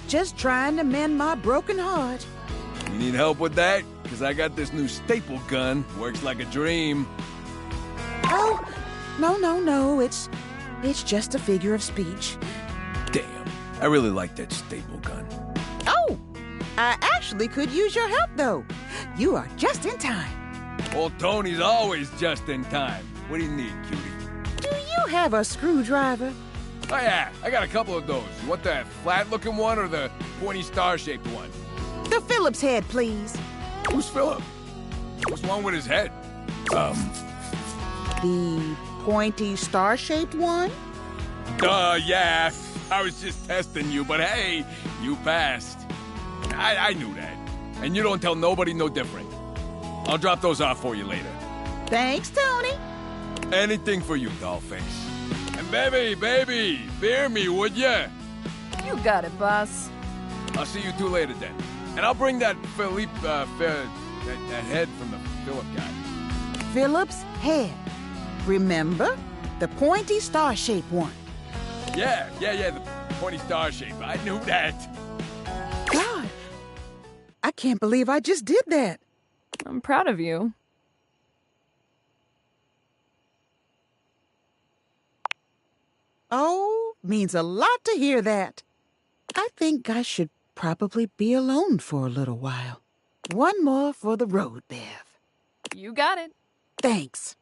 just trying to mend my broken heart. You need help with that? Because I got this new staple gun. Works like a dream. Oh, no, it's just a figure of speech. Damn, I really like that staple gun. Oh, I actually could use your help, though. You are just in time. Old Tony's always just in time. What do you need, cutie? Do you have a screwdriver? Oh yeah, I got a couple of those. You want the flat-looking one or the pointy star-shaped one? The Phillips head, please. Who's Philip? What's wrong with his head? The pointy star-shaped one? Yeah. I was just testing you, but hey, you passed. I knew that. And you don't tell nobody no different. I'll drop those off for you later. Thanks, Tony. Anything for you, Dollface. And baby, fear me, would ya? You got it, boss. I'll see you two later then. And I'll bring that Philippe, that head from the Philip guy. Phillips head. Remember? The pointy star-shaped one. Yeah, the pointy star shape. I knew that. God, I can't believe I just did that. I'm proud of you. Oh, means a lot to hear that. I think I should probably be alone for a little while. One more for the road, Bev. You got it. Thanks.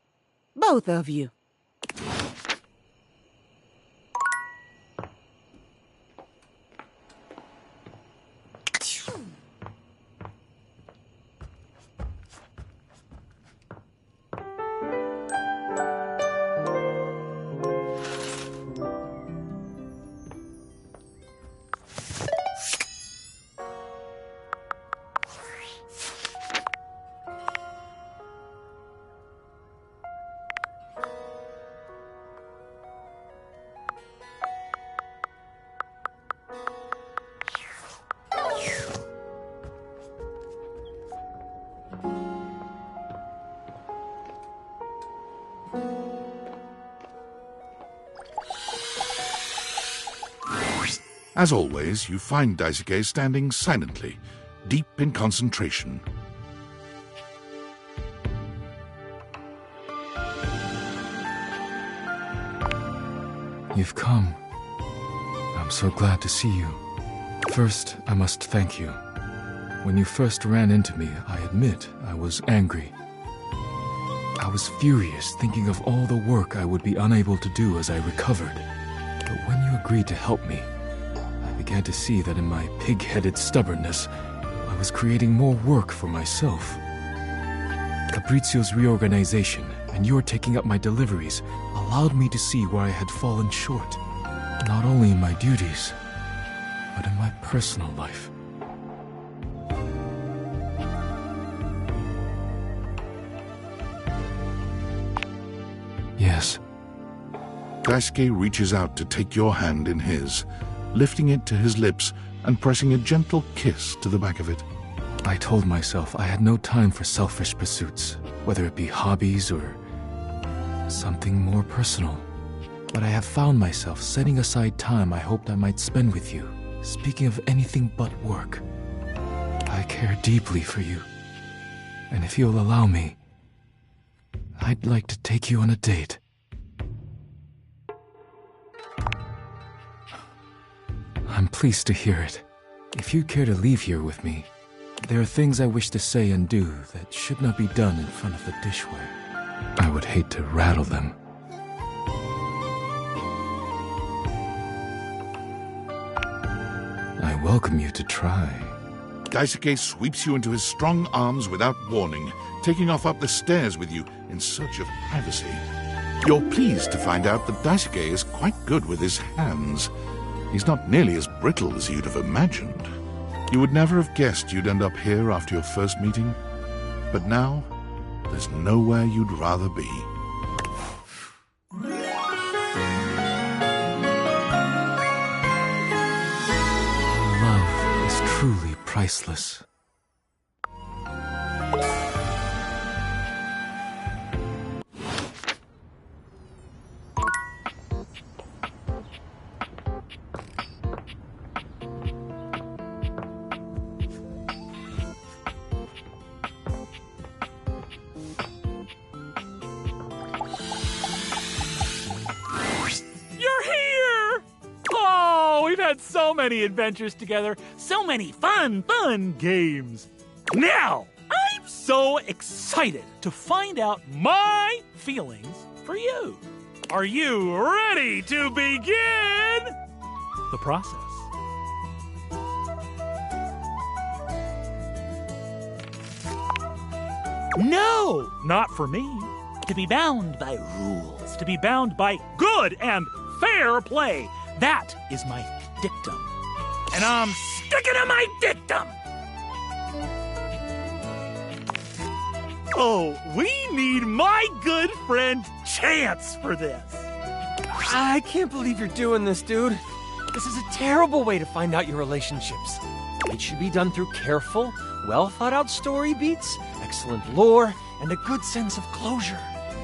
Both of you. As always, you find Daisuke standing silently, deep in concentration. You've come. I'm so glad to see you. First, I must thank you. When you first ran into me, I admit I was angry. I was furious, thinking of all the work I would be unable to do as I recovered. But when you agreed to help me, I began to see that in my pig-headed stubbornness, I was creating more work for myself. Fabrizio's reorganization and your taking up my deliveries allowed me to see where I had fallen short, not only in my duties, but in my personal life. Yes. Daisuke reaches out to take your hand in his, lifting it to his lips and pressing a gentle kiss to the back of it. I told myself I had no time for selfish pursuits, whether it be hobbies or something more personal. But I have found myself setting aside time I hoped I might spend with you, speaking of anything but work. I care deeply for you, and if you'll allow me, I'd like to take you on a date. I'm pleased to hear it. If you care to leave here with me, there are things I wish to say and do that should not be done in front of the dishware. I would hate to rattle them. I welcome you to try. Daisuke sweeps you into his strong arms without warning, taking off up the stairs with you in search of privacy. You're pleased to find out that Daisuke is quite good with his hands. He's not nearly as brittle as you'd have imagined. You would never have guessed you'd end up here after your first meeting, but now there's nowhere you'd rather be. Love is truly priceless. So many adventures together, so many fun games. Now, I'm so excited to find out my feelings for you. Are you ready to begin the process? No, not for me. To be bound by rules, to be bound by good and fair play. That is my dictum. And I'm sticking to my dictum! Oh, we need my good friend Chance for this. I can't believe you're doing this, dude. This is a terrible way to find out your relationships. It should be done through careful, well-thought-out story beats, excellent lore, and a good sense of closure.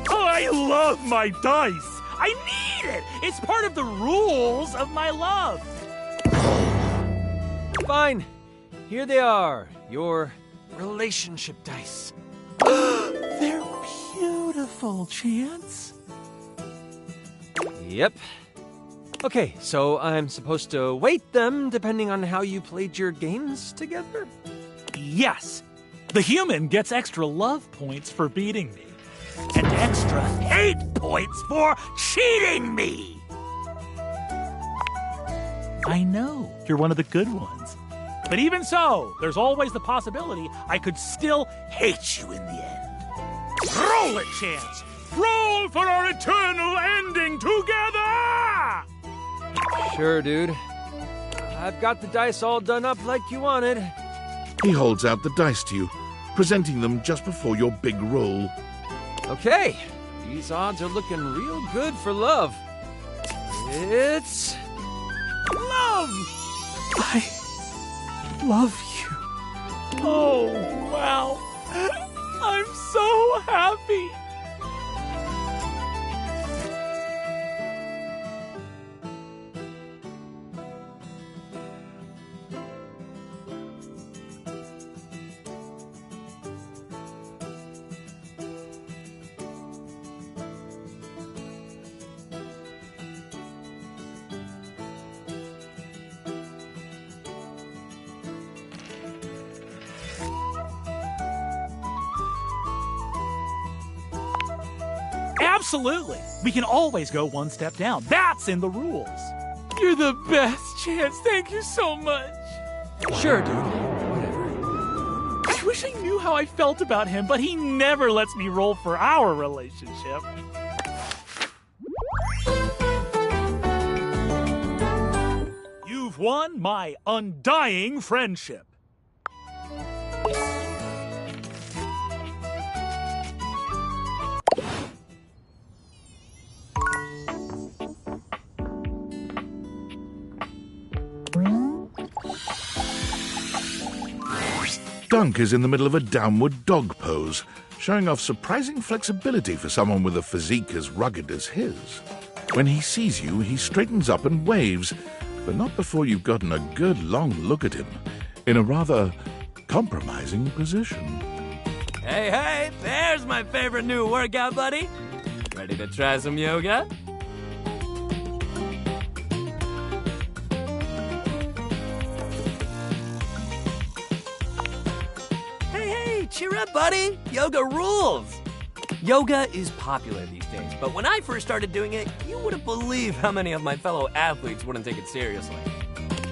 I love my dice! I need it! It's part of the rules of my love. Fine. Here they are. Your relationship dice. They're beautiful, Chance. Yep. Okay, so I'm supposed to weight them depending on how you played your games together? Yes. The human gets extra love points for beating me, and extra hate points for cheating me. I know you're one of the good ones. But even so, there's always the possibility I could still hate you in the end. Roll it, Chance! Roll for our eternal ending together! Sure, dude. I've got the dice all done up like you wanted. He holds out the dice to you, presenting them just before your big roll. Okay, these odds are looking real good for love. It's... love! I love you. Oh, wow. I'm so happy. Absolutely. We can always go one step down. That's in the rules. You're the best, Chance. Thank you so much. Sure, dude. Whatever. I wish I knew how I felt about him, but he never lets me roll for our relationship. You've won my undying friendship. Dunk is in the middle of a downward dog pose, showing off surprising flexibility for someone with a physique as rugged as his. When he sees you, he straightens up and waves, but not before you've gotten a good long look at him, in a rather compromising position. Hey, there's my favorite new workout buddy. Ready to try some yoga? Cheer up, buddy! Yoga rules! Yoga is popular these days, but when I first started doing it, you wouldn't believe how many of my fellow athletes wouldn't take it seriously.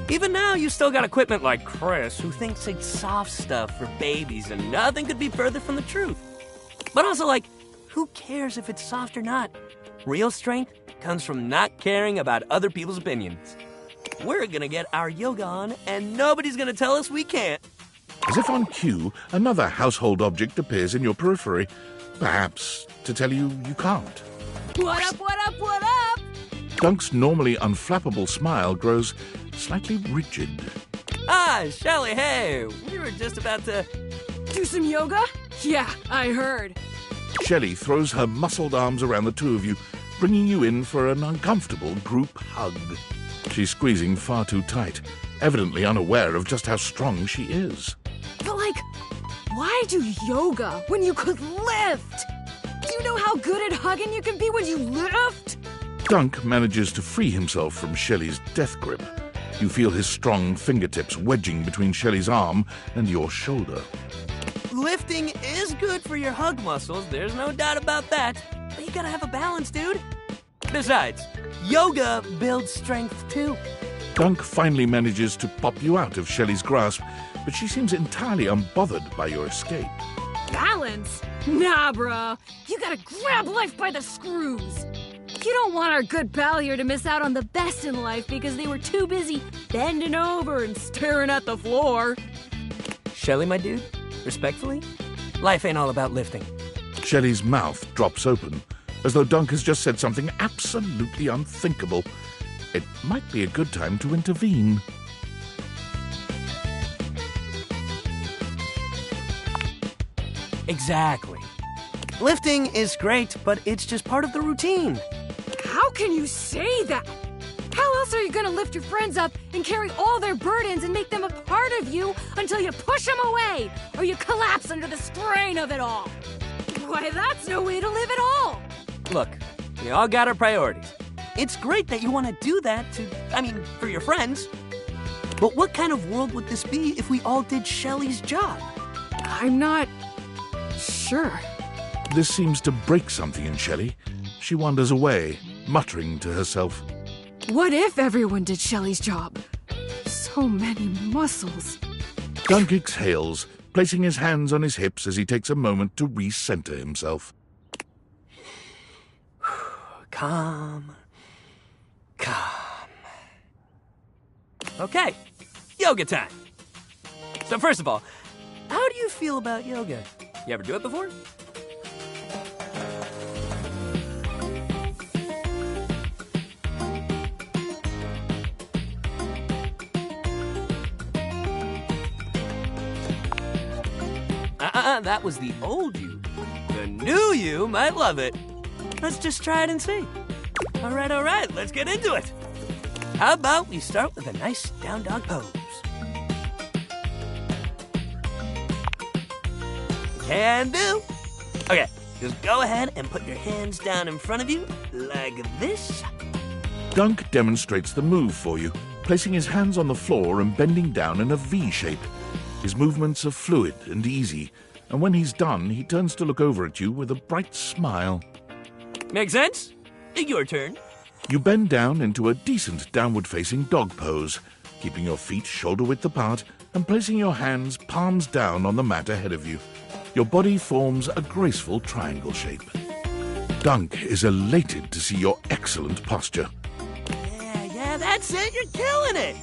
Even now, you still got equipment like Chris, who thinks it's soft stuff for babies, and nothing could be further from the truth. But also, like, who cares if it's soft or not? Real strength comes from not caring about other people's opinions. We're gonna get our yoga on, and nobody's gonna tell us we can't. As if on cue, another household object appears in your periphery, perhaps to tell you you can't. What up, what up, what up? Dunk's normally unflappable smile grows slightly rigid. Ah, Shelly, hey, we were just about to... Do some yoga? Yeah, I heard. Shelly throws her muscled arms around the two of you, bringing you in for an uncomfortable group hug. She's squeezing far too tight, evidently unaware of just how strong she is. But why do yoga when you could lift? Do you know how good at hugging you can be when you lift? Dunk manages to free himself from Shelly's death grip. You feel his strong fingertips wedging between Shelly's arm and your shoulder. Lifting is good for your hug muscles, there's no doubt about that. But you gotta have a balance, dude. Besides, yoga builds strength too. Dunk finally manages to pop you out of Shelly's grasp, but she seems entirely unbothered by your escape. Balance? Nah, bro. You gotta grab life by the screws. You don't want our good pal here to miss out on the best in life because they were too busy bending over and staring at the floor. Shelly, my dude, respectfully, life ain't all about lifting. Shelly's mouth drops open, as though Dunk has just said something absolutely unthinkable. It might be a good time to intervene. Exactly. Lifting is great, but it's just part of the routine. How can you say that? How else are you gonna lift your friends up and carry all their burdens and make them a part of you until you push them away or you collapse under the strain of it all? Why, that's no way to live at all. Look, we all got our priorities. It's great that you want to do that for your friends. But what kind of world would this be if we all did Shelly's job? I'm not sure. This seems to break something in Shelley. She wanders away, muttering to herself. What if everyone did Shelly's job? So many muscles. Dunk exhales, placing his hands on his hips as he takes a moment to recenter himself. Calm. Okay, yoga time. So first of all, how do you feel about yoga? You ever do it before? That was the old you. The new you might love it. Let's just try it and see. All right, let's get into it. How about we start with a nice down dog pose? Can do. Okay, just go ahead and put your hands down in front of you like this. Dunk demonstrates the move for you, placing his hands on the floor and bending down in a V shape. His movements are fluid and easy, and when he's done, he turns to look over at you with a bright smile. Make sense? Your turn. You bend down into a decent downward-facing dog pose, keeping your feet shoulder-width apart and placing your hands palms down on the mat ahead of you. Your body forms a graceful triangle shape. Dunk is elated to see your excellent posture. Yeah, that's it. You're killing it.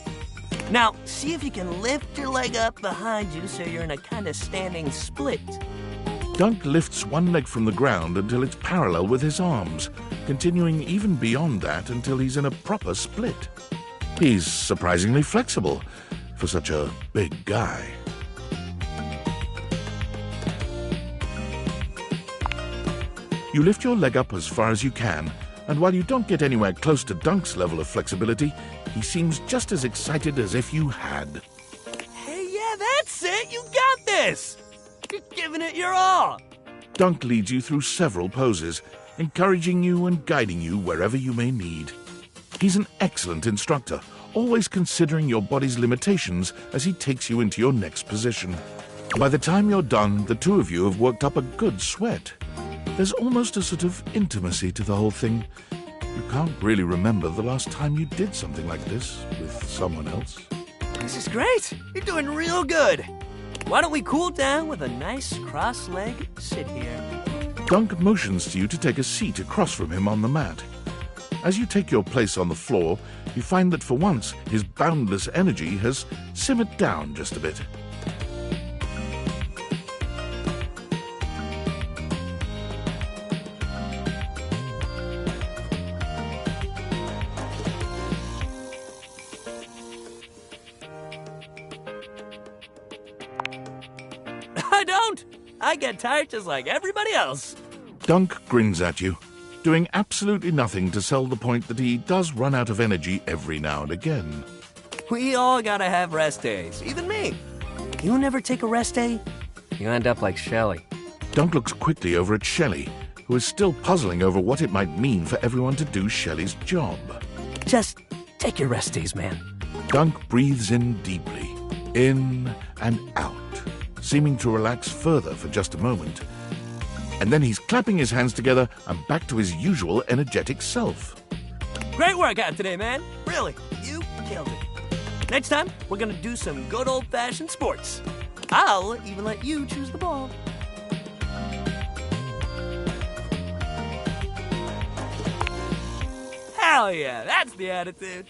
Now, see if you can lift your leg up behind you so you're in a kind of standing split. Dunk lifts one leg from the ground until it's parallel with his arms, continuing even beyond that until he's in a proper split. He's surprisingly flexible for such a big guy. You lift your leg up as far as you can, and while you don't get anywhere close to Dunk's level of flexibility, he seems just as excited as if you had. Hey, yeah, that's it! You got this! You're giving it your all! Dunk leads you through several poses, encouraging you and guiding you wherever you may need. He's an excellent instructor, always considering your body's limitations as he takes you into your next position. By the time you're done, the two of you have worked up a good sweat. There's almost a sort of intimacy to the whole thing. You can't really remember the last time you did something like this with someone else. This is great! You're doing real good! Why don't we cool down with a nice cross-leg sit here? Dunk motions to you to take a seat across from him on the mat. As you take your place on the floor, you find that for once his boundless energy has simmered down just a bit. I don't! I get tired just like everybody else. Dunk grins at you, doing absolutely nothing to sell the point that he does run out of energy every now and again. We all gotta have rest days, even me. You never take a rest day, you end up like Shelly. Dunk looks quickly over at Shelley, who is still puzzling over what it might mean for everyone to do Shelley's job. Just take your rest days, man. Dunk breathes in deeply, in and out, seeming to relax further for just a moment. And then he's clapping his hands together and back to his usual energetic self. Great workout today, man. Really, you killed it. Next time, we're gonna do some good old-fashioned sports. I'll even let you choose the ball. Hell yeah, that's the attitude.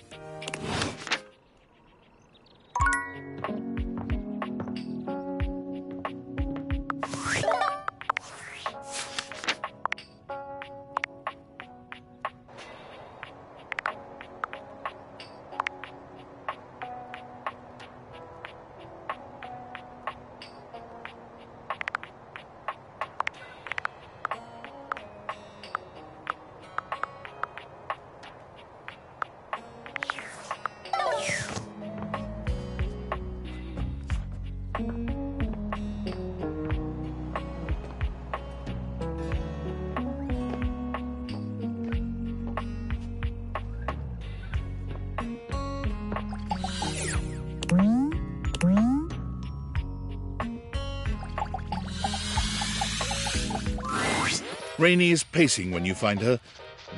Rainey is pacing when you find her,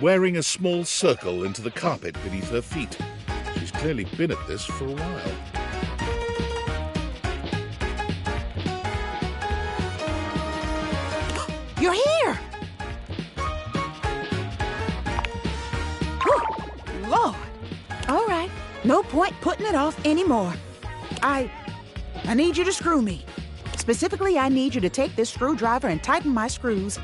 wearing a small circle into the carpet beneath her feet. She's clearly been at this for a while. You're here! Whew, Lord. All right, no point putting it off anymore. I need you to screw me. Specifically, I need you to take this screwdriver and tighten my screws.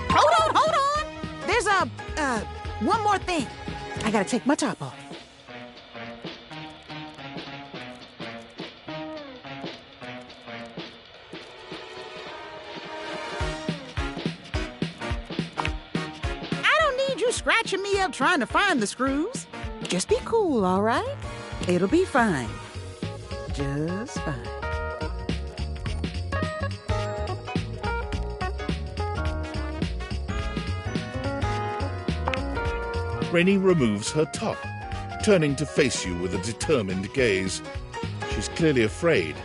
Hold on! There's one more thing. I gotta take my top off. Scratching me up trying to find the screws. Just be cool, all right? It'll be fine. Just fine. Rainey removes her top, turning to face you with a determined gaze. She's clearly afraid,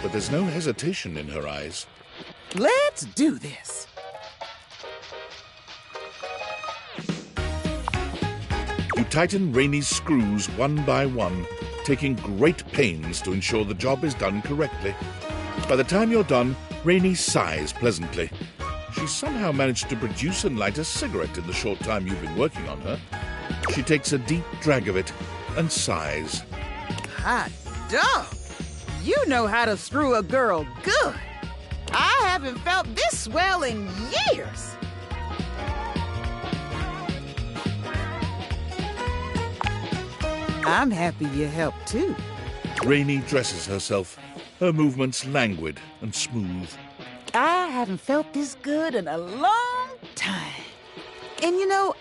but there's no hesitation in her eyes. Let's do this. You tighten Rainey's screws one by one, taking great pains to ensure the job is done correctly. By the time you're done, Rainey sighs pleasantly. She's somehow managed to produce and light a cigarette in the short time you've been working on her. She takes a deep drag of it and sighs. Hot dog! You know how to screw a girl good. I haven't felt this swell in years. I'm happy you helped, too. Rainey dresses herself, her movements languid and smooth. I haven't felt this good in a long time. And you know,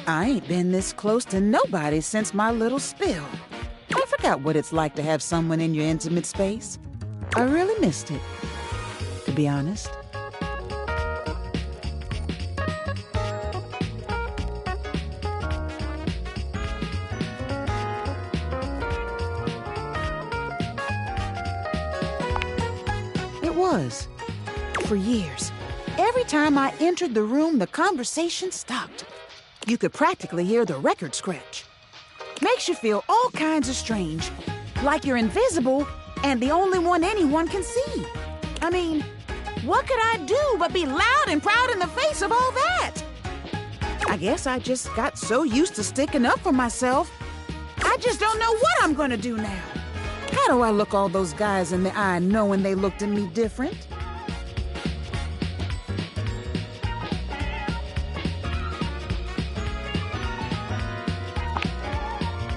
I ain't been this close to nobody since my little spill. I forgot what it's like to have someone in your intimate space. I really missed it, to be honest. Was. For years, every time I entered the room, the conversation stopped. You could practically hear the record scratch. Makes you feel all kinds of strange, like you're invisible and the only one anyone can see. I mean, what could I do but be loud and proud in the face of all that? I guess I just got so used to sticking up for myself, I just don't know what I'm gonna do now. How do I look all those guys in the eye knowing they looked at me different?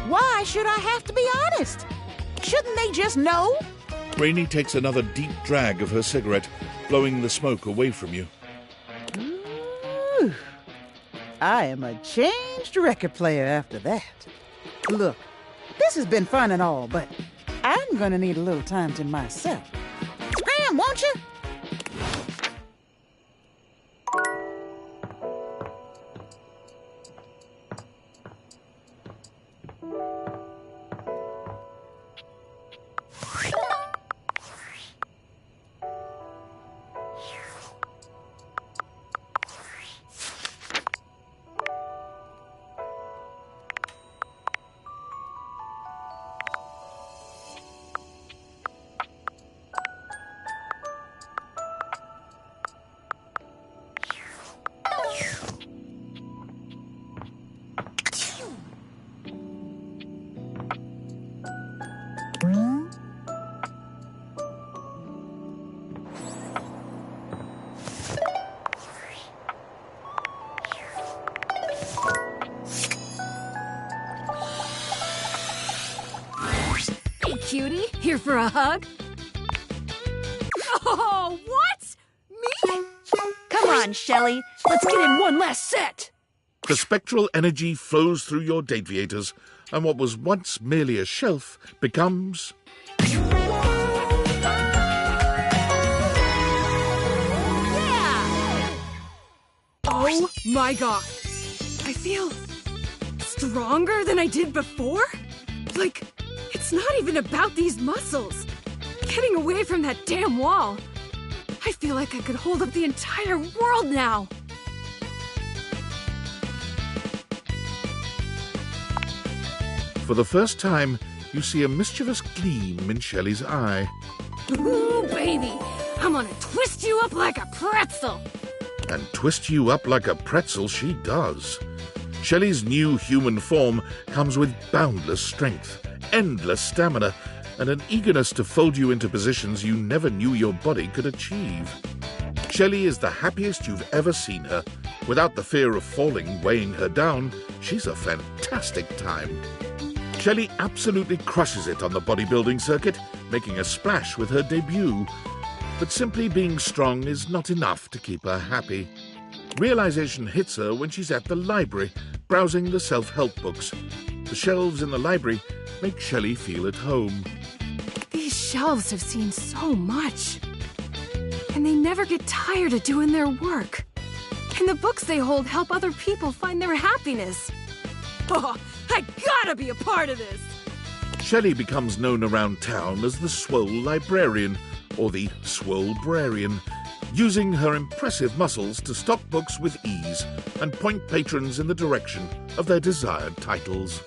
Why should I have to be honest? Shouldn't they just know? Rainey takes another deep drag of her cigarette, blowing the smoke away from you. Ooh, I am a changed record player after that. Look, this has been fun and all, but I'm gonna need a little time to myself. Scram, won't you? Cutie, here for a hug? Oh, what? Me? Come on, Shelley. Let's get in one last set. The spectral energy flows through your Dateviators, and what was once merely a shelf becomes... Oh my god. I feel stronger than I did before? Like, it's It's not even about these muscles. Getting away from that damn wall. I feel like I could hold up the entire world now. For the first time, you see a mischievous gleam in Shelley's eye. Ooh, baby! I'm gonna twist you up like a pretzel! And twist you up like a pretzel she does. Shelley's new human form comes with boundless strength, endless stamina, and an eagerness to fold you into positions you never knew your body could achieve. Shelley is the happiest you've ever seen her. Without the fear of falling weighing her down, she's a fantastic time. Shelley absolutely crushes it on the bodybuilding circuit, making a splash with her debut. But simply being strong is not enough to keep her happy. Realization hits her when she's at the library, browsing the self-help books. The shelves in the library make Shelley feel at home. These shelves have seen so much. And they never get tired of doing their work. And the books they hold help other people find their happiness. Oh, I gotta be a part of this! Shelley becomes known around town as the Swole Librarian, or the Swolebrarian, using her impressive muscles to stock books with ease and point patrons in the direction of their desired titles.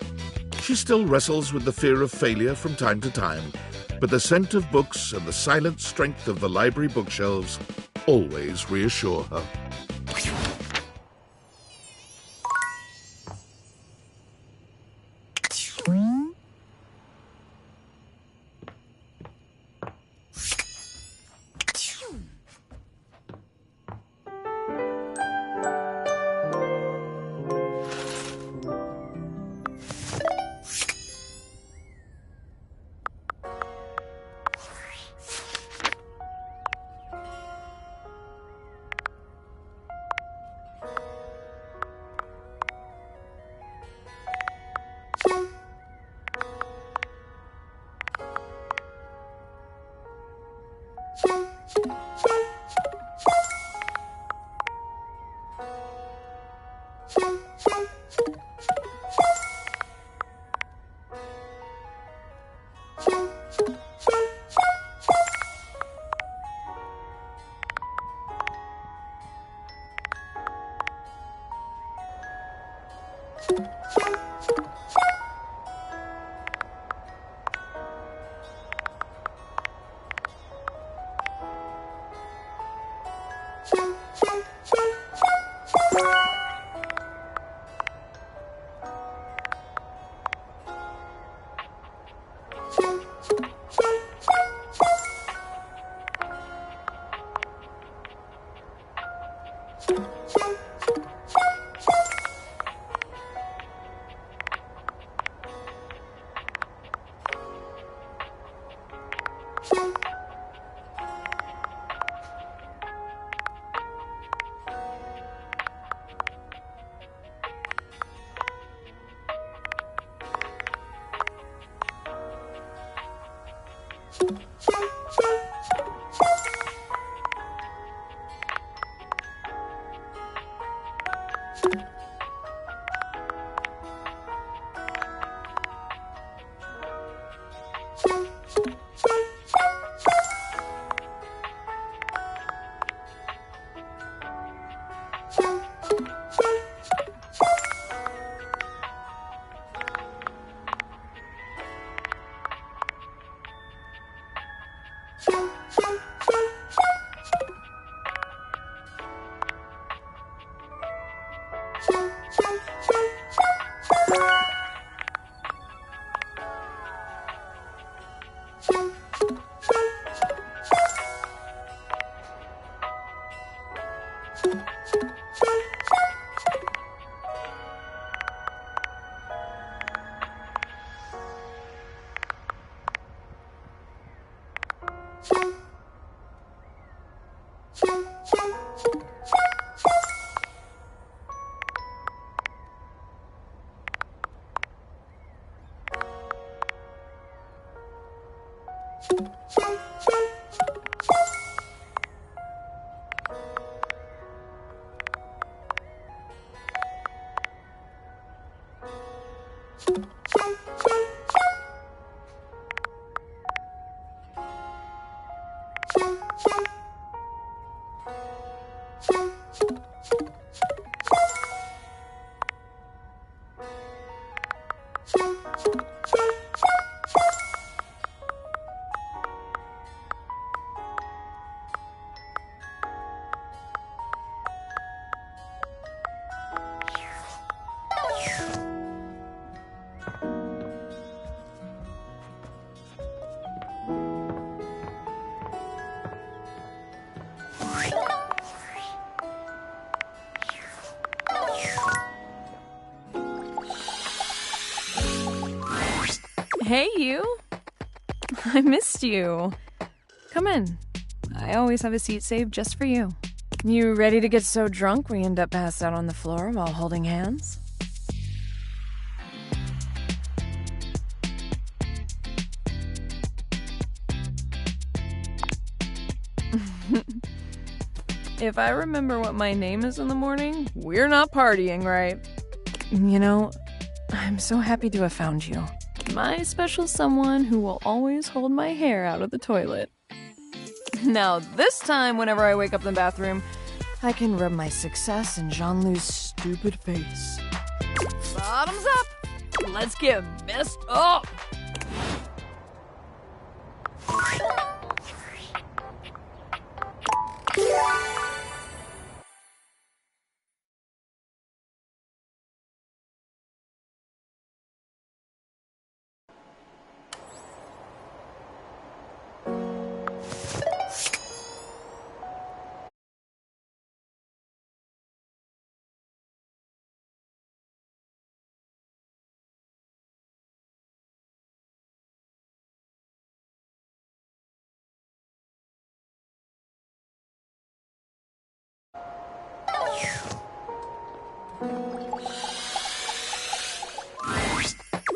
She still wrestles with the fear of failure from time to time, but the scent of books and the silent strength of the library bookshelves always reassure her. Hey, you. I missed you. Come in. I always have a seat saved just for you. You ready to get so drunk we end up passed out on the floor while holding hands? If I remember what my name is in the morning, we're not partying, right? You know, I'm so happy to have found you. My special someone who will always hold my hair out of the toilet. Now, this time, whenever I wake up in the bathroom, I can rub my success in Jean-Lou's stupid face. Bottoms up! Let's get messed up!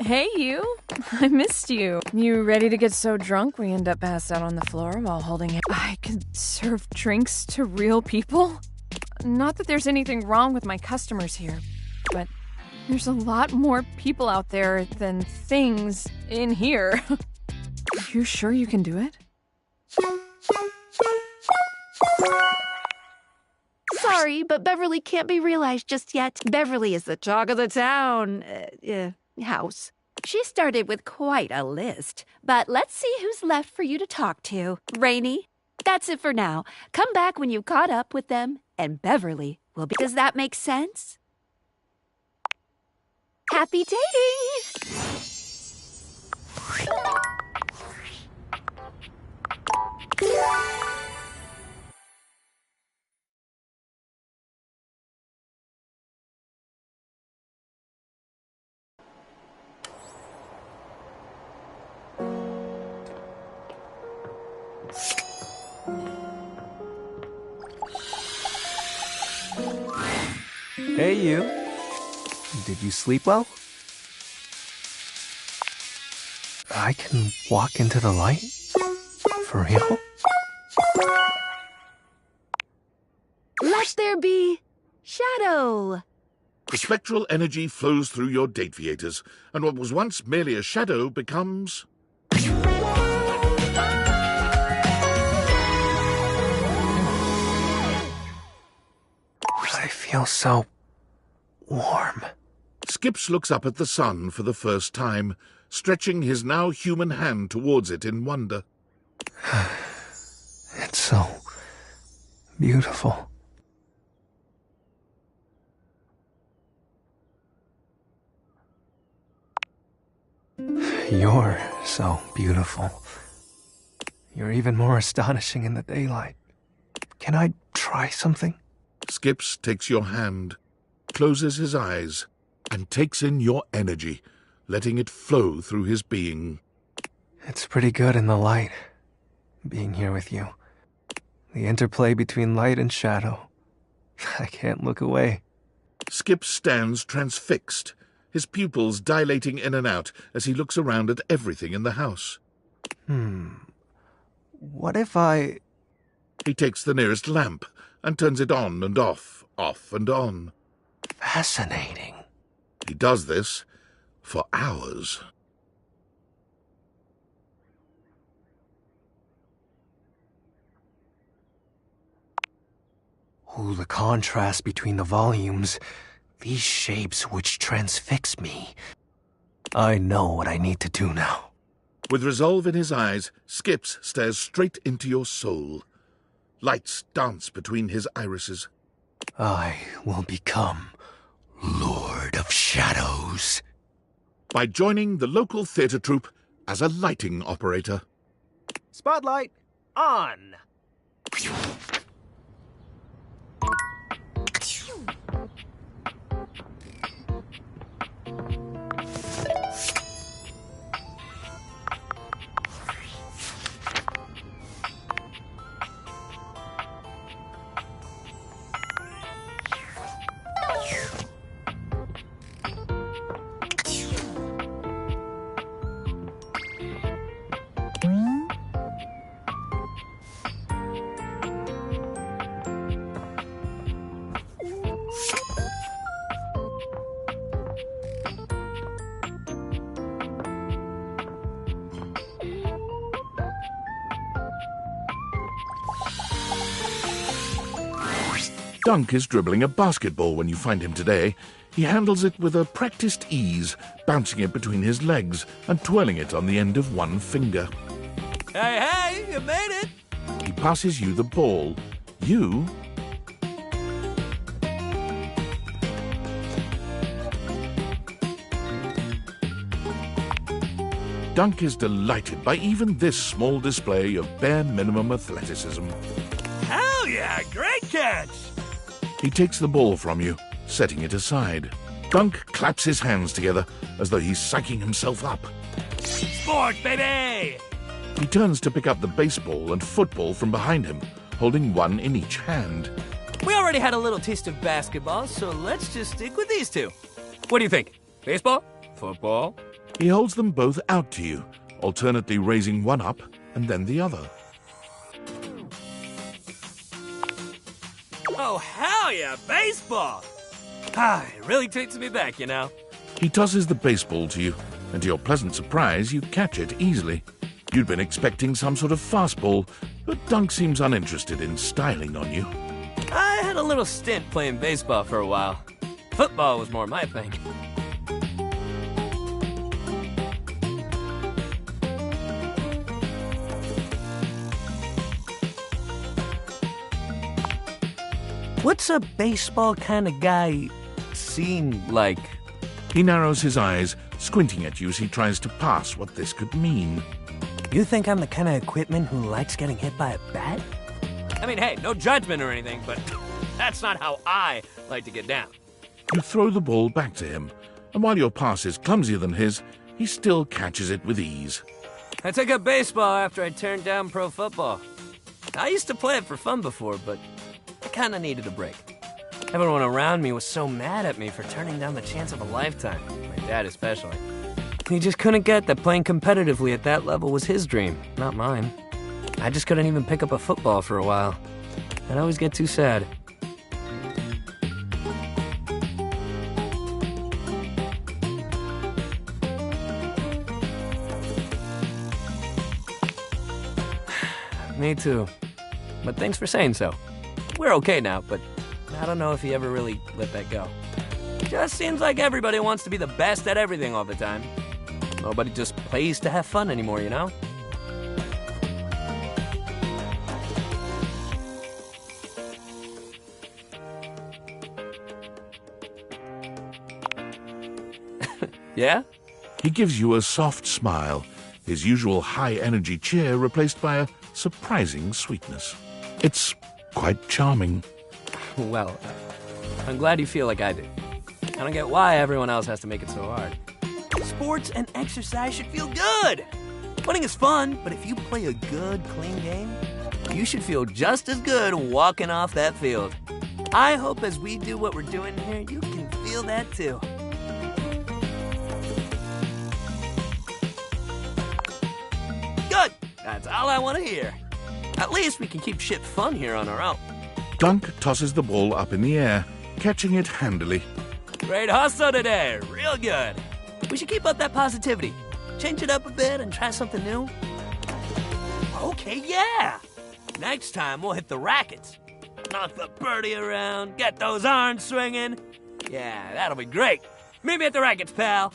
Hey, you. I missed you. You ready to get so drunk we end up passed out on the floor while holding... I can serve drinks to real people? Not that there's anything wrong with my customers here, but there's a lot more people out there than things in here. You sure you can do it? Sorry, but Beverly can't be realized just yet. Beverly is the talk of the town, house. She started with quite a list, but let's see who's left for you to talk to. Rainey, that's it for now. Come back when you've caught up with them, and Beverly will be... Does that make sense? Happy dating! Hey, you. Did you sleep well? I can walk into the light? For real? Let there be shadow. The spectral energy flows through your Dateviators, and what was once merely a shadow becomes... I feel so... warm. Skips looks up at the sun for the first time, stretching his now human hand towards it in wonder. It's so... beautiful. You're so beautiful. You're even more astonishing in the daylight. Can I try something? Skips takes your hand, closes his eyes, and takes in your energy, letting it flow through his being. It's pretty good in the light, being here with you. The interplay between light and shadow. I can't look away. Skips stands transfixed, his pupils dilating in and out as he looks around at everything in the house. What if I... He takes the nearest lamp and turns it on and off and on. Fascinating. He does this for hours. Ooh, the contrast between the volumes. These shapes which transfix me. I know what I need to do now. With resolve in his eyes, Skips stares straight into your soul. Lights dance between his irises. I will become Lord of Shadows. By joining the local theatre troupe as a lighting operator. Spotlight on! Dunk is dribbling a basketball when you find him today. He handles it with a practiced ease, bouncing it between his legs and twirling it on the end of one finger. Hey, you made it! He passes you the ball. You... Dunk is delighted by even this small display of bare minimum athleticism. Hell yeah, great catch! He takes the ball from you, setting it aside. Dunk claps his hands together as though he's psyching himself up. Sport, baby! He turns to pick up the baseball and football from behind him, holding one in each hand. We already had a little taste of basketball, so let's just stick with these two. What do you think? Baseball? Football? He holds them both out to you, alternately raising one up and then the other. Oh, hell yeah, baseball! It really takes me back, you know. He tosses the baseball to you, and to your pleasant surprise, you catch it easily. You'd been expecting some sort of fastball, but Dunk seems uninterested in styling on you. I had a little stint playing baseball for a while. Football was more my thing. What's a baseball kind of guy seem like? He narrows his eyes, squinting at you as he tries to pass what this could mean. You think I'm the kind of equipment who likes getting hit by a bat? I mean, hey, no judgment or anything, but that's not how I like to get down. You throw the ball back to him, and while your pass is clumsier than his, he still catches it with ease. I took up baseball after I turned down pro football. I used to play it for fun before, but I kinda needed a break. Everyone around me was so mad at me for turning down the chance of a lifetime, my dad especially. He just couldn't get that playing competitively at that level was his dream, not mine. I just couldn't even pick up a football for a while. I'd always get too sad. Me too. But thanks for saying so. We're okay now, but I don't know if he ever really let that go. Just seems like everybody wants to be the best at everything all the time. Nobody just plays to have fun anymore, you know? Yeah? He gives you a soft smile, his usual high-energy cheer replaced by a surprising sweetness. It's quite charming. Well, I'm glad you feel like I do. I don't get why everyone else has to make it so hard. Sports and exercise should feel good. Winning is fun, but if you play a good, clean game, you should feel just as good walking off that field. I hope as we do what we're doing here, you can feel that too. Good. That's all I want to hear. At least we can keep shit fun here on our own. Dunk tosses the ball up in the air, catching it handily. Great hustle today. Real good. We should keep up that positivity. Change it up a bit and try something new. Okay, yeah. Next time we'll hit the rackets. Knock the birdie around, get those arms swinging. Yeah, that'll be great. Meet me at the rackets, pal.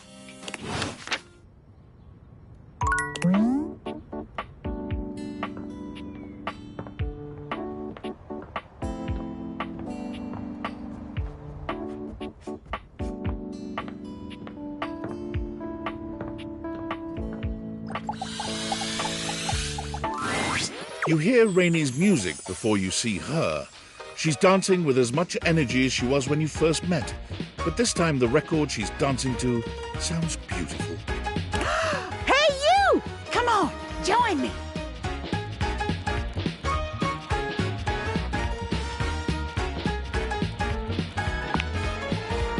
You hear Rainey's music before you see her. She's dancing with as much energy as she was when you first met, but this time the record she's dancing to sounds beautiful. Hey, you! Come on, join me.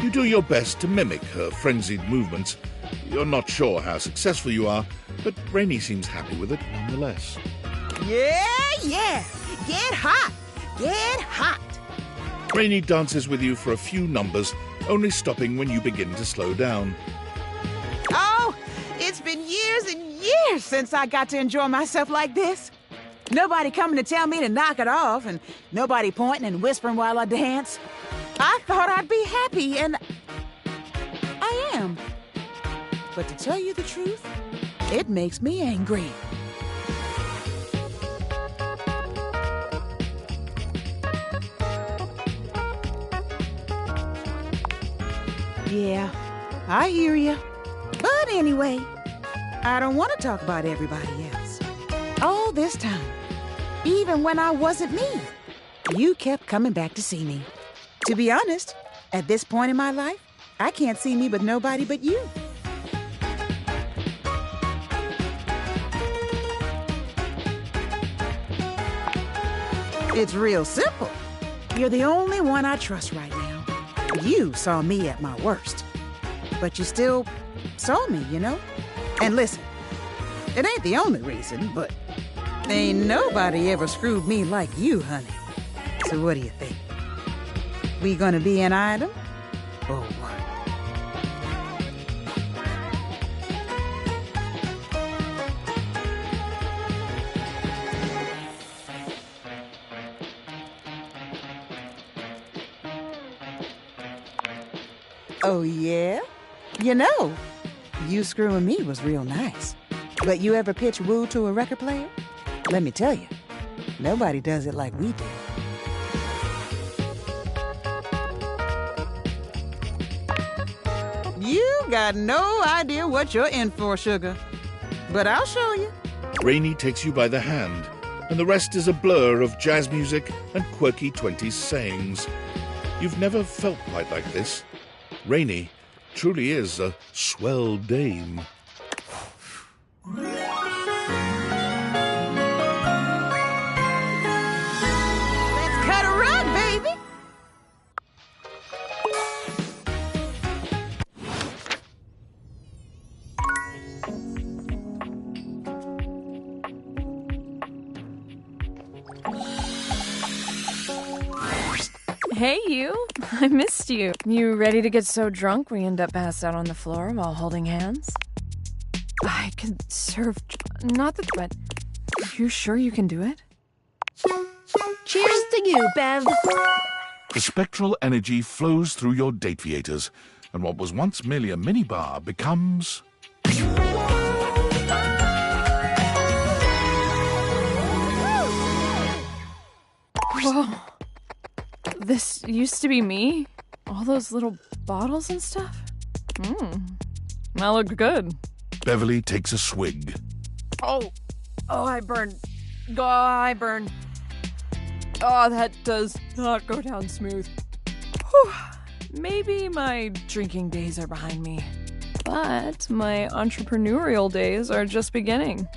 You do your best to mimic her frenzied movements. You're not sure how successful you are, but Rainey seems happy with it nonetheless. Yeah. Get hot. Get hot. Rainey dances with you for a few numbers, only stopping when you begin to slow down. Oh, it's been years and years since I got to enjoy myself like this. Nobody coming to tell me to knock it off, and nobody pointing and whispering while I dance. I thought I'd be happy, and I am. But to tell you the truth, it makes me angry. Yeah, I hear you. But anyway, I don't want to talk about everybody else. All this time, even when I wasn't me, you kept coming back to see me. To be honest, at this point in my life, I can't see me with nobody but you. It's real simple. You're the only one I trust right now. You saw me at my worst. But you still saw me, you know? And listen, it ain't the only reason, but ain't nobody ever screwed me like you, honey. So what do you think? We gonna be an item? Or what? Oh, yeah? You know, you screwing me was real nice. But you ever pitch woo to a record player? Let me tell you, nobody does it like we do. You got no idea what you're in for, sugar. But I'll show you. Rainey takes you by the hand, and the rest is a blur of jazz music and quirky 20s sayings. You've never felt quite like this. Rainey truly is a swell dame. Let's cut a rug, baby! Hey, you. I missed you. You ready to get so drunk we end up passed out on the floor while holding hands? I could serve... Not that... But... You sure you can do it? Cheers to you, Bev. The spectral energy flows through your date-viators, and what was once merely a minibar becomes... Whoa. This used to be me? All those little bottles and stuff? That looked good. Beverly takes a swig. Oh, I burned. Oh, I burned. Oh, that does not go down smooth. Whew. Maybe my drinking days are behind me, but my entrepreneurial days are just beginning.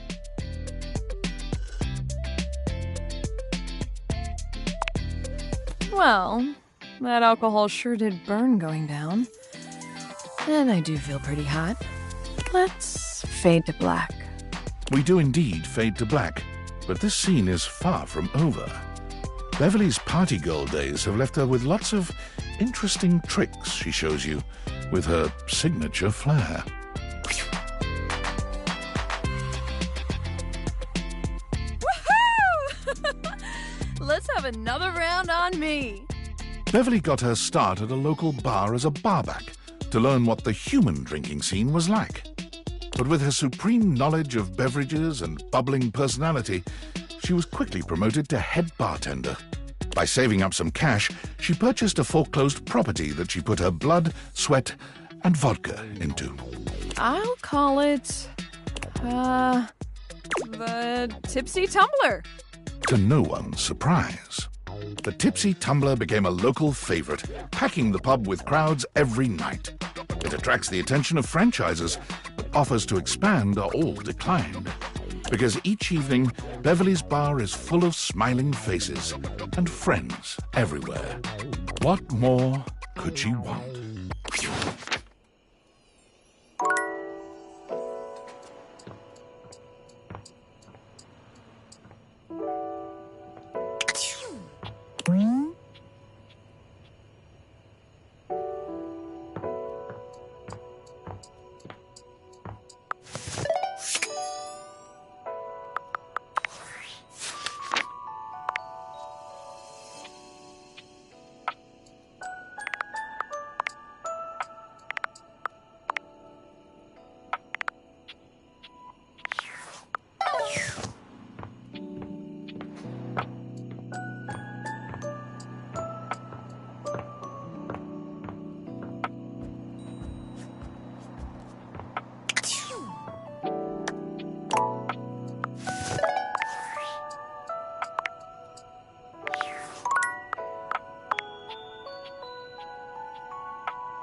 Well, that alcohol sure did burn going down. And I do feel pretty hot. Let's fade to black. We do indeed fade to black, but this scene is far from over. Beverly's party girl days have left her with lots of interesting tricks she shows you, with her signature flair. Let's have another round on me. Beverly got her start at a local bar as a barback to learn what the human drinking scene was like. But with her supreme knowledge of beverages and bubbling personality, she was quickly promoted to head bartender. By saving up some cash, she purchased a foreclosed property that she put her blood, sweat, and vodka into. I'll call it, the Tipsy Tumbler. To no one's surprise, the Tipsy Tumbler became a local favorite, packing the pub with crowds every night. It attracts the attention of franchisers, but offers to expand are all declined. Because each evening, Beverly's bar is full of smiling faces and friends everywhere. What more could she want?